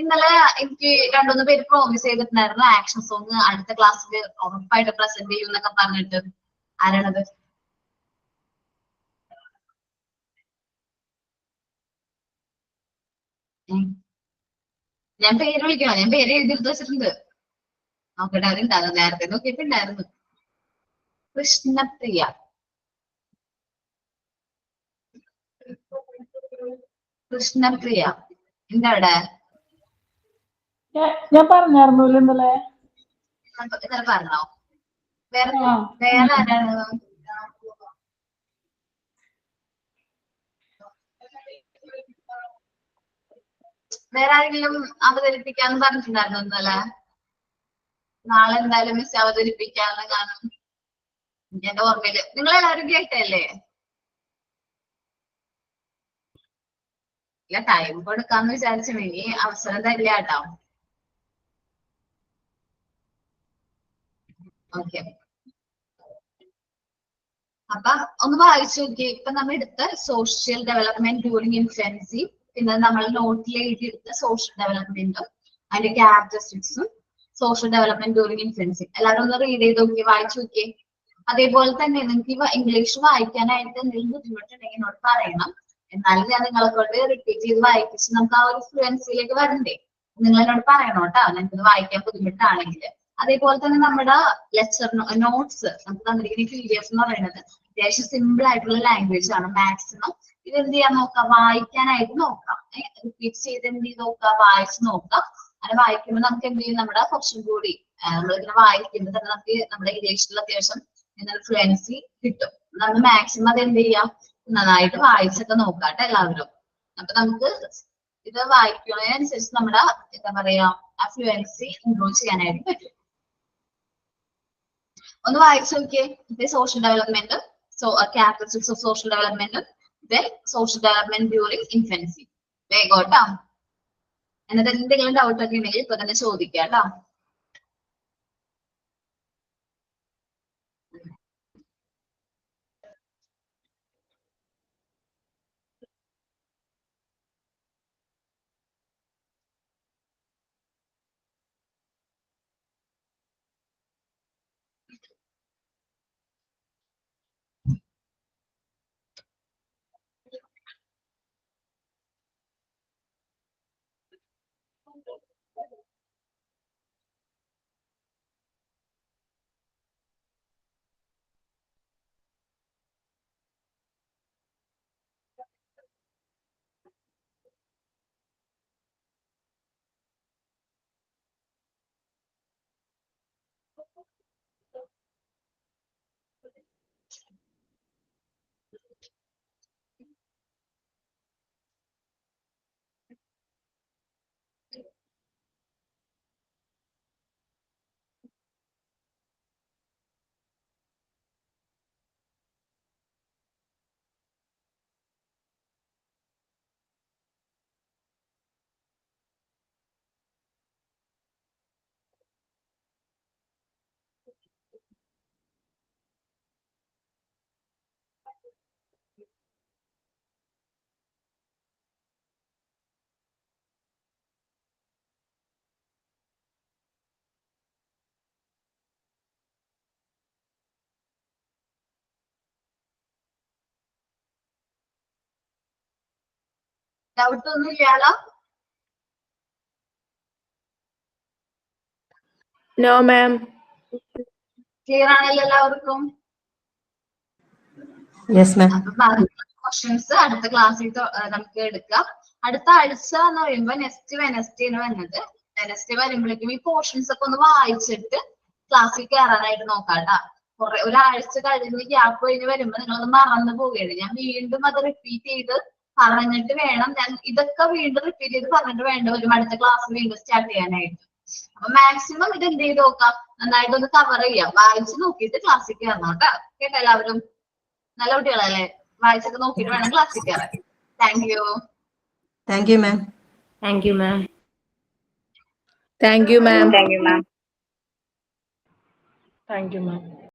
ഇന്നലെ എനിക്ക് 2-3 പേര് പ്രോമിസ് ചെയ്തിട്ടുണ്ടായിരുന്നു ആക്ഷൻ സോങ് അടുത്ത ക്ലാസ്സിൽ ഉറപ്പായിട്ട് പ്രസന്റ് ചെയ്യും എന്നൊക്കെ പറഞ്ഞിട്ട്. ആരാണത്? ഞാൻ പേര് വിളിക്കണോ? ഞാൻ പേര് എഴുതിയെടുത്ത് വെച്ചിട്ടുണ്ട്. നോക്കട്ടെ, അവരുണ്ടാകും. നേരത്തെ നോക്കിയിട്ടുണ്ടായിരുന്നു. കൃഷ്ണപ്രിയ. കൃഷ്ണപ്രിയ എന്താ അവിടെ? ഞാൻ പറഞ്ഞായിരുന്നല്ലോ ഇന്നലെ. ഇന്നലെ പറഞ്ഞോ? വേറെ ആരാണ്? വേറെ ആരെങ്കിലും അവതരിപ്പിക്കാന്ന് പറഞ്ഞിട്ടുണ്ടായിരുന്നു ഇന്നലെ? നാളെ എന്തായാലും മിസ് അവതരിപ്പിക്കാന്ന് കാണും എന്റെ ഓർമ്മയില്. നിങ്ങളെല്ലാവരും കേട്ടല്ലേ? ഇല്ല, ടൈം കൊടുക്കാന്ന് വിചാരിച്ചു. ഇനി അവസരം തരില്ല കേട്ടോ. ഓക്കെ, അപ്പൊ ഒന്ന് വായിച്ചു നോക്കി. ഇപ്പൊ നമ്മൾ എടുത്ത സോഷ്യൽ ഡെവലപ്മെന്റ് ഡ്യൂറിങ് ഇൻഫൻസി, പിന്നെ നമ്മൾ നോട്ടിൽ എഴുതിയെടുത്ത സോഷ്യൽ ഡെവലപ്മെന്റും അതിന്റെ ക്യാരക്ടറിസ്റ്റിക്സും സോഷ്യൽ ഡെവലപ്മെന്റ് ഡ്യൂറിങ് ഇൻഫൻസി എല്ലാവരും ഒന്ന് റീഡ് ചെയ്ത് നോക്കി, വായിച്ചു നോക്കി. അതേപോലെ തന്നെ നിങ്ങൾക്ക് ഇംഗ്ലീഷ് വായിക്കാനായിട്ട് എന്തെങ്കിലും ബുദ്ധിമുട്ടുണ്ടെങ്കിൽ എന്നോട് പറയണം. എന്നാലും ഞാൻ നിങ്ങളെ കൊണ്ട് റിപ്പീറ്റ് ചെയ്ത് വായിപ്പിച്ച് നമുക്ക് ആ ഒരു ഫ്ലുവൻസിയിലേക്ക് വരണ്ടേ. നിങ്ങൾ എന്നോട് പറയണം കേട്ടോ, നിങ്ങൾക്കിത് വായിക്കാൻ ബുദ്ധിമുട്ടാണെങ്കിൽ. അതേപോലെ തന്നെ നമ്മുടെ ലെക്ചർ നോട്ട്സ് നമുക്ക് തന്നിരിക്കുന്ന PDF എന്ന് പറയുന്നത് അത്യാവശ്യം സിമ്പിൾ ആയിട്ടുള്ള ലാംഗ്വേജ് ആണ്. മാക്സിമം ഇത് എന്ത് ചെയ്യാൻ നോക്കാം, വായിക്കാനായിട്ട് നോക്കാം. റിപ്പീറ്റ് ചെയ്ത് എന്ത് ചെയ്ത് നോക്കാം, വായിച്ച് നോക്കാം. അങ്ങനെ വായിക്കുമ്പോൾ നമുക്ക് എന്ത് ചെയ്യും, നമ്മുടെ കുറച്ചും കൂടി നമ്മളിങ്ങനെ വായിക്കുമ്പോൾ തന്നെ നമുക്ക് നമ്മുടെ ഇംഗ്ലീഷിൽ അത്യാവശ്യം ഫ്ലുവൻസി കിട്ടും. നമ്മൾ മാക്സിമം അത് എന്ത് ചെയ്യാം, നന്നായിട്ട് വായിച്ചൊക്കെ നോക്കാട്ടെ എല്ലാവരും. അപ്പൊ നമുക്ക് ഇത് വായിക്കുന്നതിനനുസരിച്ച് നമ്മുടെ എന്താ പറയാ ആ ഫ്ലുവൻസി ഇംപ്രൂവ് ചെയ്യാനായിട്ട് പറ്റും. ഒന്ന് വായിച്ചു നോക്കിയേ. Social development, characteristics of social development, social development during infancy. വേഗോട്ടോ. എന്നിട്ട് എന്തെങ്കിലും ഡൗട്ട് ഒക്കെ ഉണ്ടെങ്കിൽ ഇപ്പൊ തന്നെ ചോദിക്കാം കേട്ടോ. ഡൗട്ട് ഒന്നും ഇല്ലാലോ? No ma'am. ക്ലിയർ ആണല്ലോ എല്ലാവർക്കും? അപ്പൊ ക്വസ്റ്റ്യൻസ് അടുത്ത ക്ലാസ്സിൽ നമുക്ക് എടുക്കാം. അടുത്ത ആഴ്ച എന്ന് പറയുമ്പോൾ നെക്സ്റ്റ് വെനസ്ഡേന്ന് വരുന്നത്. വെനസ്ഡേ വരുമ്പോഴേക്കും ഈ പോർഷൻസ് ഒക്കെ ഒന്ന് വായിച്ചിട്ട് ക്ലാസ്സിൽ കയറാനായിട്ട് നോക്കാട്ടാ. ഒരാഴ്ച കഴിഞ്ഞ് ഗ്യാപ്പ് കഴിഞ്ഞ് വരുമ്പോ നിങ്ങളൊന്ന് മറന്നു പോവുകയാണ്. ഞാൻ വീണ്ടും അത് റിപ്പീറ്റ് ചെയ്ത് പറഞ്ഞിട്ട് വേണം, ഞാൻ ഇതൊക്കെ വീണ്ടും റിപ്പീറ്റ് ചെയ്ത് പറഞ്ഞിട്ട് വേണ്ട വരും അടുത്ത ക്ലാസ് വീണ്ടും സ്റ്റാർട്ട് ചെയ്യാനായിട്ട്. അപ്പൊ മാക്സിമം ഇത് എന്ത് ചെയ്ത് നോക്കാം, നന്നായിട്ടൊന്ന് കവർ ചെയ്യാം. വായിച്ച് നോക്കിയിട്ട് ക്ലാസ്സിൽ കയറണം കേട്ടോ. കേട്ടോ എല്ലാവരും? നല്ല കുട്ടികളല്ലേ? വായിച്ചൊക്കെ നോക്കിയിട്ട് വേണം ക്ലാസ്സിൽ കയറാൻ. Thank you. Thank you ma'am. Thank you ma'am. Thank you ma'am. Thank you ma'am. Thank you ma'am.